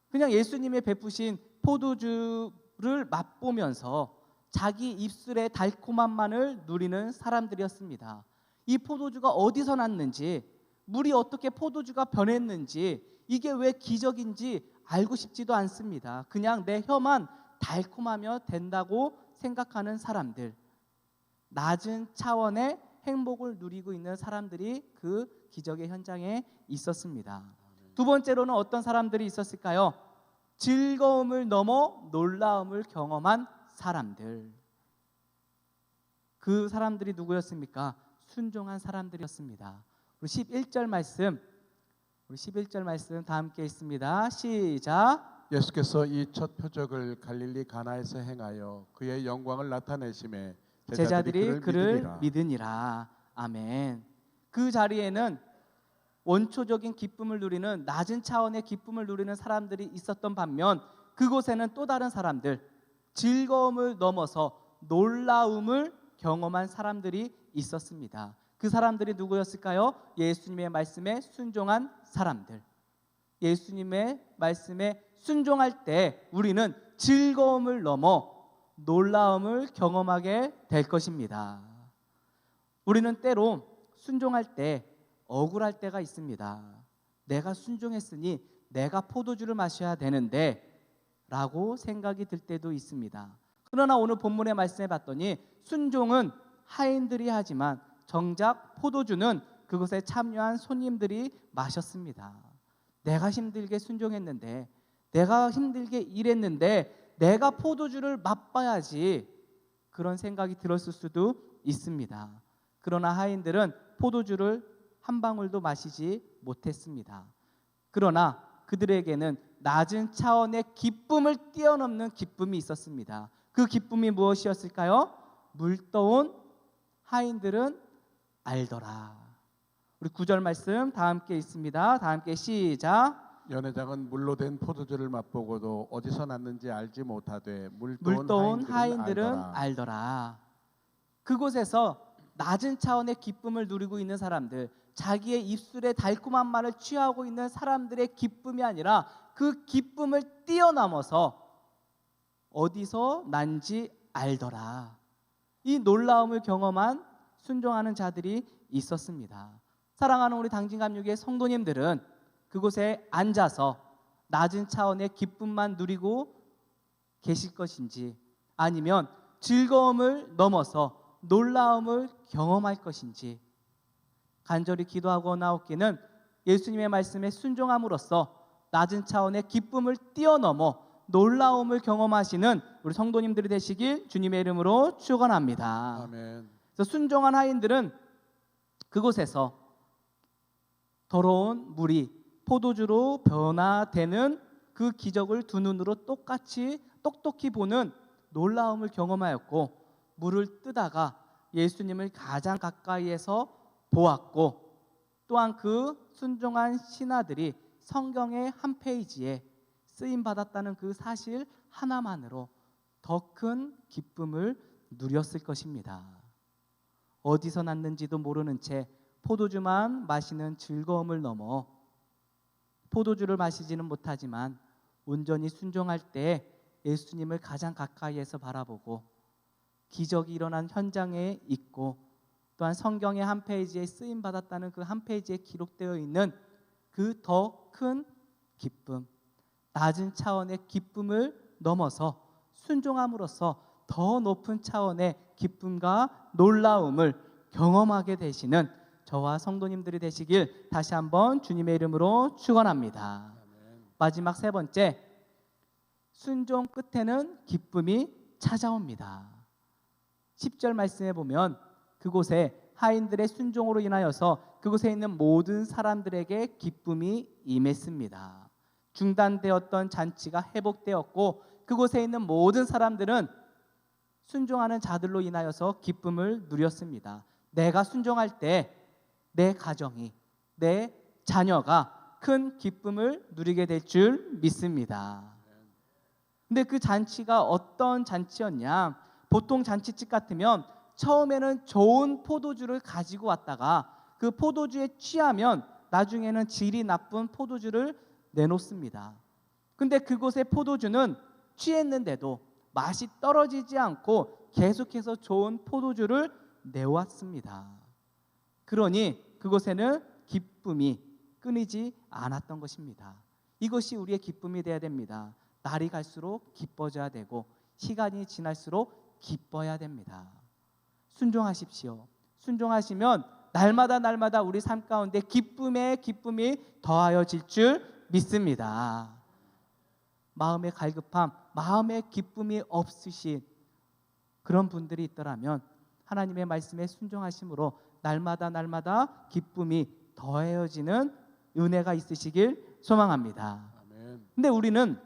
그냥 예수님의 베푸신 포도주를 맛보면서 자기 입술의 달콤함만을 누리는 사람들이었습니다. 이 포도주가 어디서 났는지, 물이 어떻게 포도주가 변했는지, 이게 왜 기적인지 알고 싶지도 않습니다. 그냥 내 혀만 달콤하며 된다고 생각하는 사람들, 낮은 차원의 행복을 누리고 있는 사람들이 그 기적의 현장에 있었습니다. 두 번째로는 어떤 사람들이 있었을까요? 즐거움을 넘어 놀라움을 경험한 사람들. 그 사람들이 누구였습니까? 순종한 사람들이었습니다. 우리 11절 말씀 다 함께 있습니다. 시작.
예수께서 이 첫 표적을 갈릴리 가나에서 행하여 그의 영광을 나타내심에
제자들이 그를 믿으니라. 아멘. 그 자리에는 원초적인 기쁨을 누리는, 낮은 차원의 기쁨을 누리는 사람들이 있었던 반면 그곳에는 또 다른 사람들, 즐거움을 넘어서 놀라움을 경험한 사람들이 있었습니다. 그 사람들이 누구였을까요? 예수님의 말씀에 순종한 사람들. 예수님의 말씀에 순종할 때 우리는 즐거움을 넘어 놀라움을 경험하게 될 것입니다. 우리는 때로 순종할 때 억울할 때가 있습니다. 내가 순종했으니 내가 포도주를 마셔야 되는데 라고 생각이 들 때도 있습니다. 그러나 오늘 본문의 말씀에 봤더니 순종은 하인들이 하지만 정작 포도주는 그곳에 참여한 손님들이 마셨습니다. 내가 힘들게 순종했는데, 내가 힘들게 일했는데 내가 포도주를 맛봐야지, 그런 생각이 들었을 수도 있습니다. 그러나 하인들은 포도주를 한 방울도 마시지 못했습니다. 그러나 그들에게는 낮은 차원의 기쁨을 뛰어넘는 기쁨이 있었습니다. 그 기쁨이 무엇이었을까요? 물떠온 하인들은 알더라. 우리 9절 말씀 다 함께 있습니다. 다 함께 시작.
연회장은 물로 된 포도주를 맛보고도 어디서 났는지 알지 못하되
물떠온 하인들은 알더라. 그곳에서 낮은 차원의 기쁨을 누리고 있는 사람들, 자기의 입술의 달콤한 말을 취하고 있는 사람들의 기쁨이 아니라 그 기쁨을 뛰어넘어서 어디서 난지 알더라. 이 놀라움을 경험한 순종하는 자들이 있었습니다. 사랑하는 우리 당진감육의 성도님들은 그곳에 앉아서 낮은 차원의 기쁨만 누리고 계실 것인지, 아니면 즐거움을 넘어서 놀라움을 경험할 것인지, 간절히 기도하고 나옵기는 예수님의 말씀에 순종함으로써 낮은 차원의 기쁨을 뛰어넘어 놀라움을 경험하시는 우리 성도님들이 되시길 주님의 이름으로 축원합니다.
아멘.
그래서 순종한 하인들은 그곳에서 더러운 물이 포도주로 변화되는 그 기적을 두 눈으로 똑똑히 보는 놀라움을 경험하였고, 물을 뜨다가 예수님을 가장 가까이에서 보았고, 또한 그 순종한 신하들이 성경의 한 페이지에 쓰임 받았다는 그 사실 하나만으로 더 큰 기쁨을 누렸을 것입니다. 어디서 났는지도 모르는 채 포도주만 마시는 즐거움을 넘어 포도주를 마시지는 못하지만 온전히 순종할 때 예수님을 가장 가까이에서 바라보고 기적이 일어난 현장에 있고 또한 성경의 한 페이지에 쓰임 받았다는 그 한 페이지에 기록되어 있는 그 더 큰 기쁨, 낮은 차원의 기쁨을 넘어서 순종함으로써 더 높은 차원의 기쁨과 놀라움을 경험하게 되시는 저와 성도님들이 되시길 다시 한번 주님의 이름으로 축원합니다. 마지막 세 번째, 순종 끝에는 기쁨이 찾아옵니다. 10절 말씀에 보면 그곳에 하인들의 순종으로 인하여서 그곳에 있는 모든 사람들에게 기쁨이 임했습니다. 중단되었던 잔치가 회복되었고 그곳에 있는 모든 사람들은 순종하는 자들로 인하여서 기쁨을 누렸습니다. 내가 순종할 때 내 가정이, 내 자녀가 큰 기쁨을 누리게 될 줄 믿습니다. 근데 그 잔치가 어떤 잔치였냐? 보통 잔치집 같으면 처음에는 좋은 포도주를 가지고 왔다가 그 포도주에 취하면 나중에는 질이 나쁜 포도주를 내놓습니다. 근데 그곳의 포도주는 취했는데도 맛이 떨어지지 않고 계속해서 좋은 포도주를 내왔습니다. 그러니 그곳에는 기쁨이 끊이지 않았던 것입니다. 이것이 우리의 기쁨이 되어야 됩니다. 날이 갈수록 기뻐져야 되고 시간이 지날수록 기뻐야 됩니다. 순종하십시오. 순종하시면 날마다 우리 삶 가운데 기쁨에 기쁨이 더하여질 줄 믿습니다. 마음의 갈급함, 마음의 기쁨이 없으신 그런 분들이 있더라면 하나님의 말씀에 순종하심으로 날마다 기쁨이 더해지는 은혜가 있으시길 소망합니다. 근데 우리는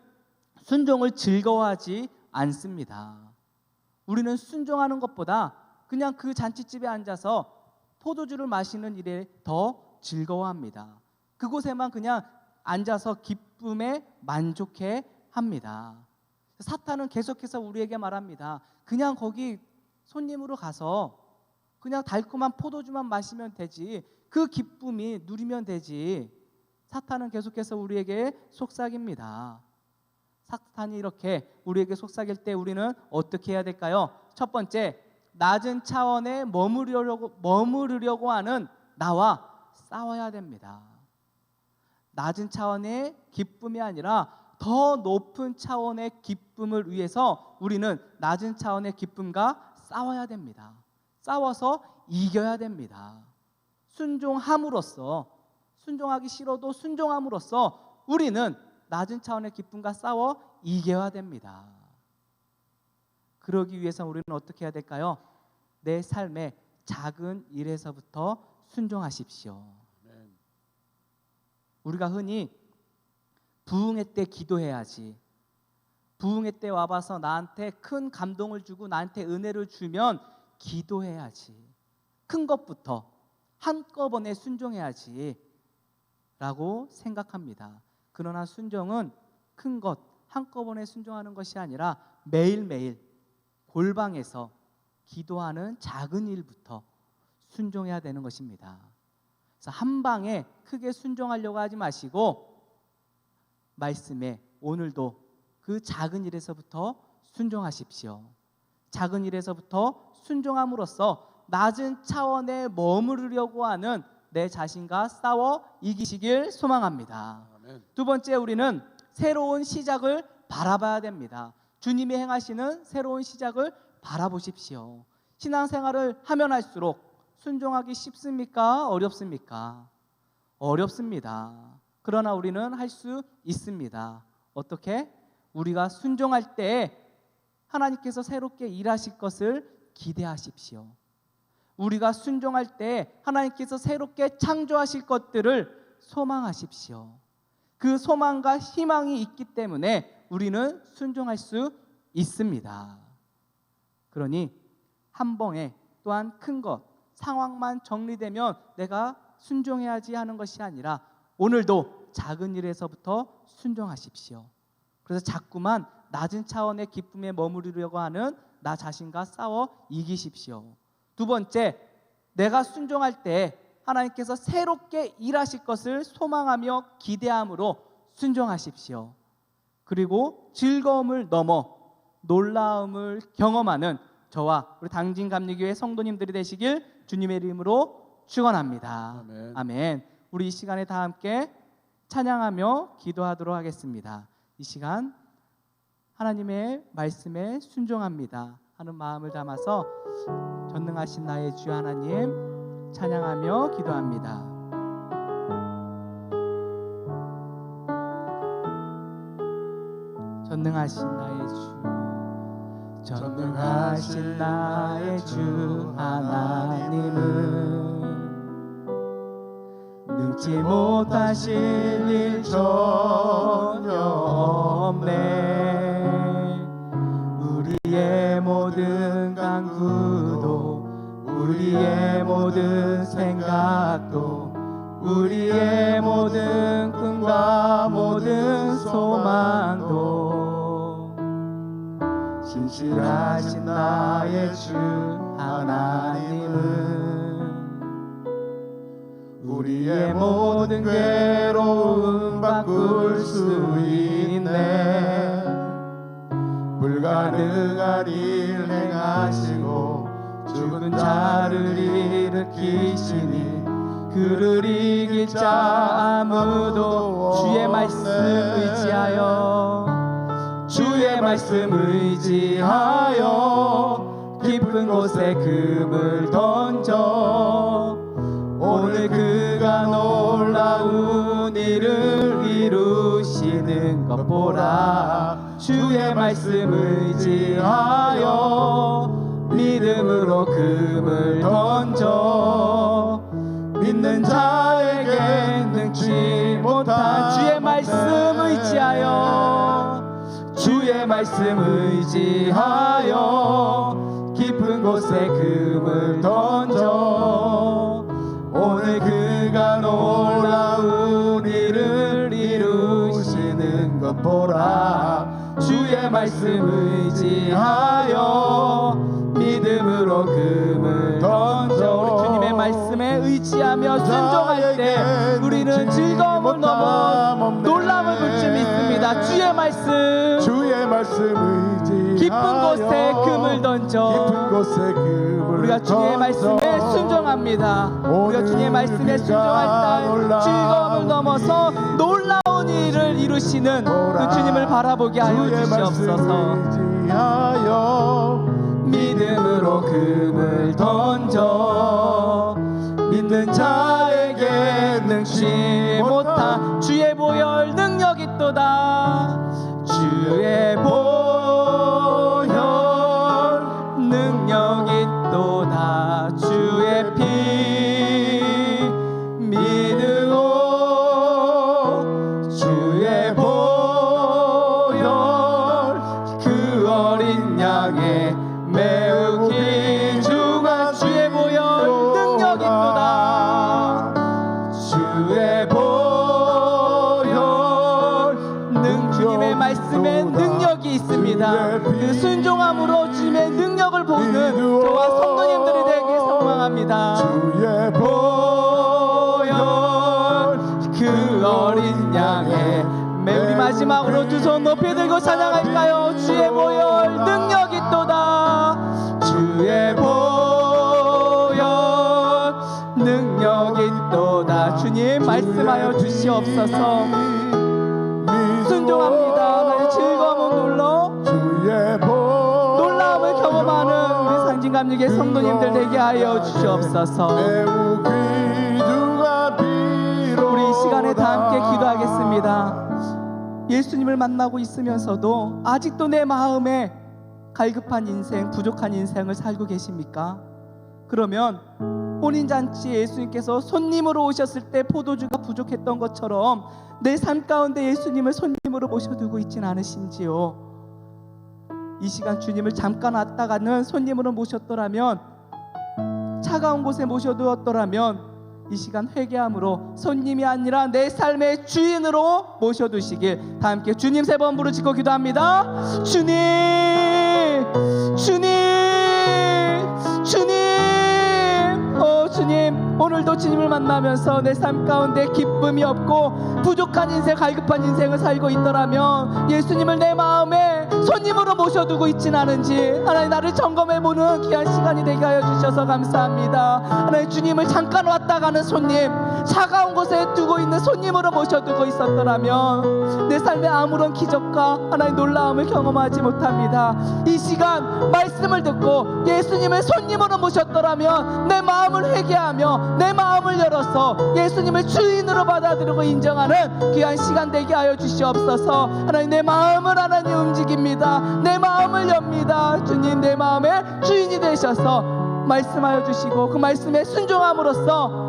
순종을 즐거워하지 않습니다. 우리는 순종하는 것보다 그냥 그 잔치집에 앉아서 포도주를 마시는 일에 더 즐거워합니다. 그곳에만 그냥 앉아서 기쁨에 만족해 합니다. 사탄은 계속해서 우리에게 말합니다. 그냥 거기 손님으로 가서 그냥 달콤한 포도주만 마시면 되지, 그 기쁨이 누리면 되지. 사탄은 계속해서 우리에게 속삭입니다. 사탄이 이렇게 우리에게 속삭일 때 우리는 어떻게 해야 될까요? 첫 번째, 낮은 차원에 머무르려고 하는 나와 싸워야 됩니다. 낮은 차원의 기쁨이 아니라 더 높은 차원의 기쁨을 위해서 우리는 낮은 차원의 기쁨과 싸워야 됩니다. 싸워서 이겨야 됩니다. 순종함으로써, 순종하기 싫어도 순종함으로써 우리는 낮은 차원의 기쁨과 싸워 이겨야 됩니다. 그러기 위해서 우리는 어떻게 해야 될까요? 내 삶의 작은 일에서부터 순종하십시오. 우리가 흔히 부흥회 때 기도해야지, 부흥회 때 와봐서 나한테 큰 감동을 주고 나한테 은혜를 주면 기도해야지, 큰 것부터 한꺼번에 순종해야지 라고 생각합니다. 그러나 순종은 큰 것 한꺼번에 순종하는 것이 아니라 매일매일 골방에서 기도하는 작은 일부터 순종해야 되는 것입니다. 그래서 한 방에 크게 순종하려고 하지 마시고 말씀에 오늘도 그 작은 일에서부터 순종하십시오. 작은 일에서부터 순종함으로써 낮은 차원에 머무르려고 하는 내 자신과 싸워 이기시길 소망합니다. 두 번째, 우리는 새로운 시작을 바라봐야 됩니다. 주님이 행하시는 새로운 시작을 바라보십시오. 신앙생활을 하면 할수록 순종하기 쉽습니까? 어렵습니까? 어렵습니다. 그러나 우리는 할 수 있습니다. 어떻게? 우리가 순종할 때 하나님께서 새롭게 일하실 것을 기대하십시오. 우리가 순종할 때 하나님께서 새롭게 창조하실 것들을 소망하십시오. 그 소망과 희망이 있기 때문에 우리는 순종할 수 있습니다. 그러니 한 번에 또한 큰 것, 상황만 정리되면 내가 순종해야지 하는 것이 아니라 오늘도 작은 일에서부터 순종하십시오. 그래서 자꾸만 낮은 차원의 기쁨에 머무르려고 하는 나 자신과 싸워 이기십시오. 두 번째, 내가 순종할 때 하나님께서 새롭게 일하실 것을 소망하며 기대함으로 순종하십시오. 그리고 즐거움을 넘어 놀라움을 경험하는 저와 우리 당진감리교회 성도님들이 되시길 주님의 이름으로 축원합니다.
아멘.
아멘. 우리 이 시간에 다 함께 찬양하며 기도하도록 하겠습니다. 이 시간 하나님의 말씀에 순종합니다 하는 마음을 담아서 전능하신 나의 주 하나님 찬양하며 기도합니다. 전능하신 나의 주, 전능하신 나의 주 하나님은 능치 못하실 일 전혀 없네. 우리의 모든 간구도 우리의 모든 생각도 우리의 모든 꿈과 모든 소망도 신실하신 나의 주 하나님은 우리의 모든 괴로움 바꿀 수 있네. 불가능한 일 행하시고 죽은 자를 일으키시니 그를 이길 자 아무도 주의 말씀 의지하여 주의 말씀 의지하여 깊은 곳에 금을 던져 오늘 그가 놀라운 일을 이루시는 것 보라. 주의 말씀 의지하여 믿음으로 금을 던져 믿는 자에게 능치 못한 주의 말씀 의지하여 주의 말씀 의지하여 깊은 곳에 금을 던져 오늘 그가 놀라운 일을 이루시는 것 보라. 주의 말씀 의지하여 믿음으로 금을 던져 우리 주님의 말씀에 의지하며 순종할 때 우리는 즐거움을 넘어 놀라움을 볼 줄 믿습니다. 주의 말씀
의지하여
깊은 곳에 금을 던져
깊은 곳에 금을
우리가 주님의 말씀에 순종합니다. 우리가 주님의 말씀에 순종할 때 즐거움을 넘어서 놀라운 일을 이루시는 그 주님을 바라보게 하여 주시옵소서. 믿음으로 금을 던져 믿는 자에게 능치 못한 주의 보혈 능력이 있도다. 주의 보혈 능력이 있도다. 주의 피 믿으오. 주의 보혈 그 어린 양의 매우 귀중한 주의 보혈 능력이 있도다. 주의 보혈 주님의 말씀에 능력이 있습니다. 그 순종함으로 주님의 능력을 보는 저와 성도님들이 되길 소망합니다.
주의
보혈 그 어린 양의 우리 마지막으로 두 손 높이 들고 찬양할까요? 주의 보혈 능력이 있도다. 주의 보혈 능력이 있도다. 주님 말씀하여 주시옵소서. 순종합니다. 나의 즐거움을 눌러 놀라움을 경험하는 우리 상진감리교회 성도님들 되게 하여 주시옵소서. 우리 이 시간에 다 함께 기도하겠습니다. 예수님을 만나고 있으면서도 아직도 내 마음에 갈급한 인생, 부족한 인생을 살고 계십니까? 그러면 혼인잔치에 예수님께서 손님으로 오셨을 때 포도주가 부족했던 것처럼 내 삶 가운데 예수님을 손님으로 모셔두고 있진 않으신지요? 이 시간 주님을 잠깐 왔다가는 손님으로 모셨더라면, 차가운 곳에 모셔두었더라면 이 시간 회개함으로 손님이 아니라 내 삶의 주인으로 모셔두시길 다 함께 주님 3번 부르짖고 기도합니다. 주님, 주님, 주님. 주님, 오늘도 주님을 만나면서 내 삶 가운데 기쁨이 없고 부족한 인생, 갈급한 인생을 살고 있더라면 예수님을 내 마음에 손님으로 모셔두고 있진 않은지 하나님 나를 점검해보는 귀한 시간이 되게 하여 주셔서 감사합니다. 하나님, 주님을 잠깐 왔다 가는 손님, 차가운 곳에 두고 있는 손님으로 모셔두고 있었더라면 내 삶에 아무런 기적과 하나님 놀라움을 경험하지 못합니다. 이 시간 말씀을 듣고 예수님을 손님으로 모셨더라면 내 마음을 회개하며 내 마음을 열어서 예수님을 주인으로 받아들이고 인정하는 귀한 시간 되게 하여 주시옵소서. 하나님, 내 마음을 하나님 움직입니다. 내 마음을 엽니다. 주님, 내 마음의 주인이 되셔서 말씀하여 주시고 그 말씀에 순종함으로써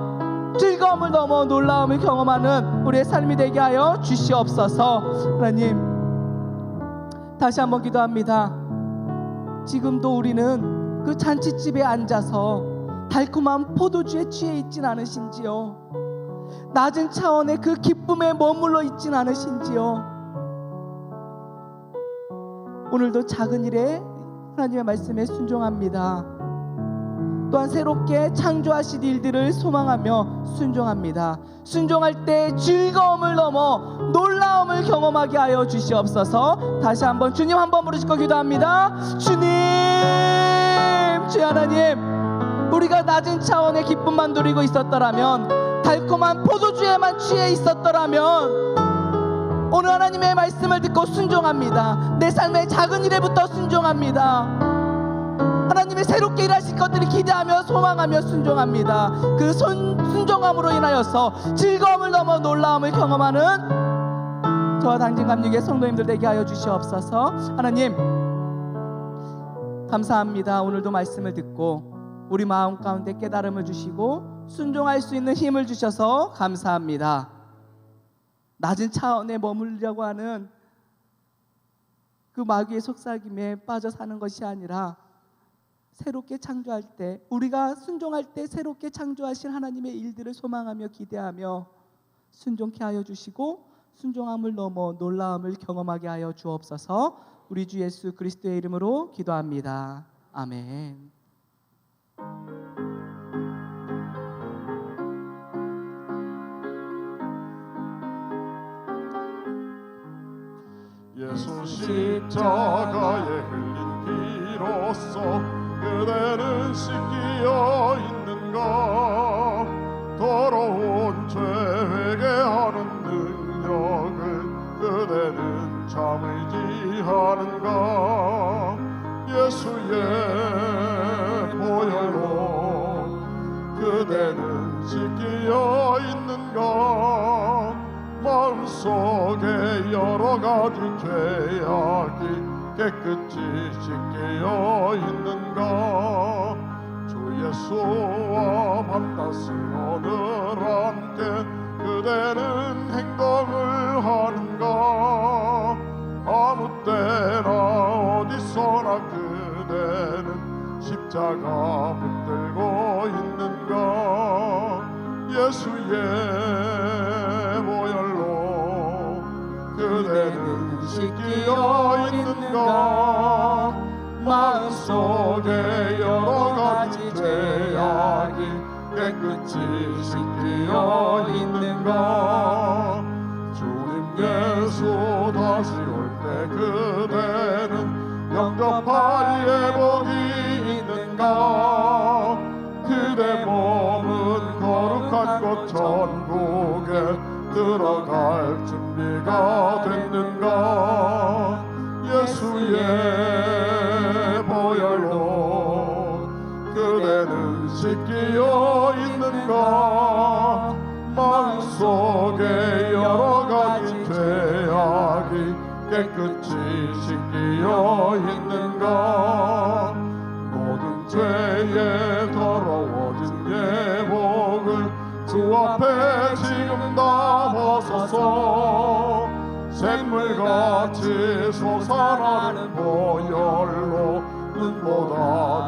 즐거움을 넘어 놀라움을 경험하는 우리의 삶이 되게 하여 주시옵소서. 하나님, 다시 한번 기도합니다. 지금도 우리는 그 잔치집에 앉아서 달콤한 포도주에 취해 있진 않으신지요? 낮은 차원의 그 기쁨에 머물러 있진 않으신지요? 오늘도 작은 일에 하나님의 말씀에 순종합니다. 또한 새롭게 창조하실 일들을 소망하며 순종합니다. 순종할 때 즐거움을 넘어 놀라움을 경험하게 하여 주시옵소서. 다시 한번 주님 한번 부르짖고 기도합니다. 주님, 주 하나님, 우리가 낮은 차원의 기쁨만 누리고 있었더라면, 달콤한 포도주에만 취해 있었더라면 오늘 하나님의 말씀을 듣고 순종합니다. 내 삶의 작은 일에부터 순종합니다. 하나님의 새롭게 일하실 것들을 기대하며 소망하며 순종합니다. 그 순종함으로 인하여서 즐거움을 넘어 놀라움을 경험하는 저와 당진감육의 성도님들 되게 하여 주시옵소서. 하나님, 감사합니다. 오늘도 말씀을 듣고 우리 마음 가운데 깨달음을 주시고 순종할 수 있는 힘을 주셔서 감사합니다. 낮은 차원에 머물려고 하는 그 마귀의 속삭임에 빠져 사는 것이 아니라 새롭게 창조할 때, 우리가 순종할 때 새롭게 창조하실 하나님의 일들을 소망하며 기대하며 순종케 하여 주시고 순종함을 넘어 놀라움을 경험하게 하여 주옵소서. 우리 주 예수 그리스도의 이름으로 기도합니다. 아멘.
예수 십자가에 흘린 피로써 그대는 씻기어 있는가? 더러운 죄 회개하는 능력을 그대는 참 의지하는가? 예수의 보혈로 그대는 씻기어 있는가? 마음속에 여러 가지 죄악이 깨끗이 씻기어 있는가? 주 예수와 밤낮을 오늘 함께 그대는 행동을 하는가? 아무 때나 어디서나 그대는 십자가 붙들고 있는가? 예수의 보혈로 그대는 씻기어 있는가? 마음속에 여러 가지 죄악이 깨끗이 씻기어 있는가? 주님 예수 다시 올 때 그대는 영접할 예복이 있는가? 그대 몸은 거룩한 곳 천국에 들어갈 준비가 됐는가? 예수의 보혈로 그대는 씻기어 있는가? 마음속에 여러 가지 죄악이 깨끗이 씻기어 있는가? 모든 죄에 더러워진 예복을 주 앞에 지금 다 벗어서 샘물같이 솟아나는 보혈로 눈보다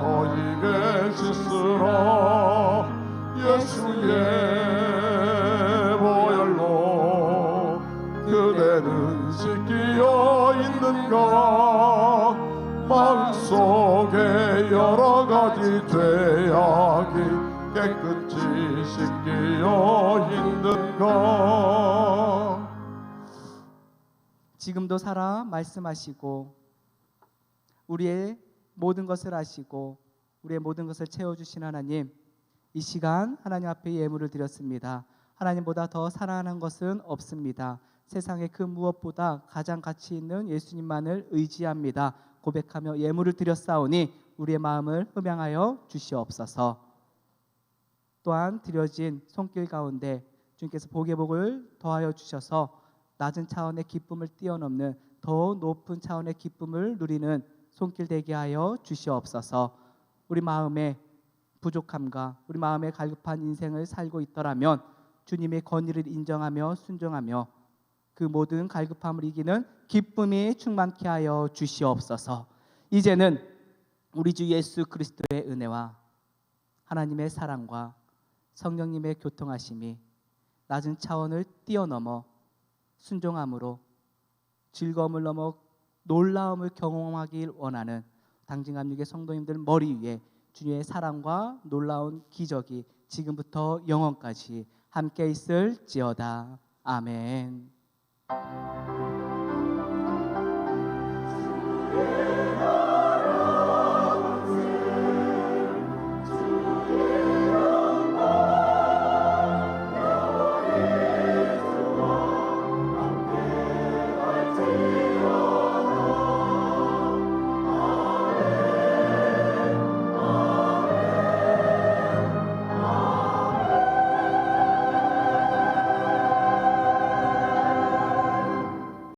더 이게 씻으라. 예수의 보혈로 그대는 씻기어 있는가 마음속에 여러 가지 죄악이 깨끗이 씻기어 있는가.
지금도 살아 말씀하시고 우리의 모든 것을 아시고 우리의 모든 것을 채워주신 하나님, 이 시간 하나님 앞에 예물을 드렸습니다. 하나님보다 더 사랑하는 것은 없습니다. 세상의 그 무엇보다 가장 가치 있는 예수님만을 의지합니다. 고백하며 예물을 드렸사오니 우리의 마음을 흠양하여 주시옵소서. 또한 드려진 손길 가운데 주님께서 복의 복을 더하여 주셔서 낮은 차원의 기쁨을 뛰어넘는 더 높은 차원의 기쁨을 누리는 손길 되게 하여 주시옵소서. 우리 마음의 부족함과 우리 마음의 갈급한 인생을 살고 있더라면 주님의 권위를 인정하며 순종하며 그 모든 갈급함을 이기는 기쁨이 충만케 하여 주시옵소서. 이제는 우리 주 예수 그리스도의 은혜와 하나님의 사랑과 성령님의 교통하심이 낮은 차원을 뛰어넘어 순종함으로 즐거움을 넘어 놀라움을 경험하길 원하는 당진감육의 성도님들 머리 위에 주님의 사랑과 놀라운 기적이 지금부터 영원까지 함께 있을지어다. 아멘.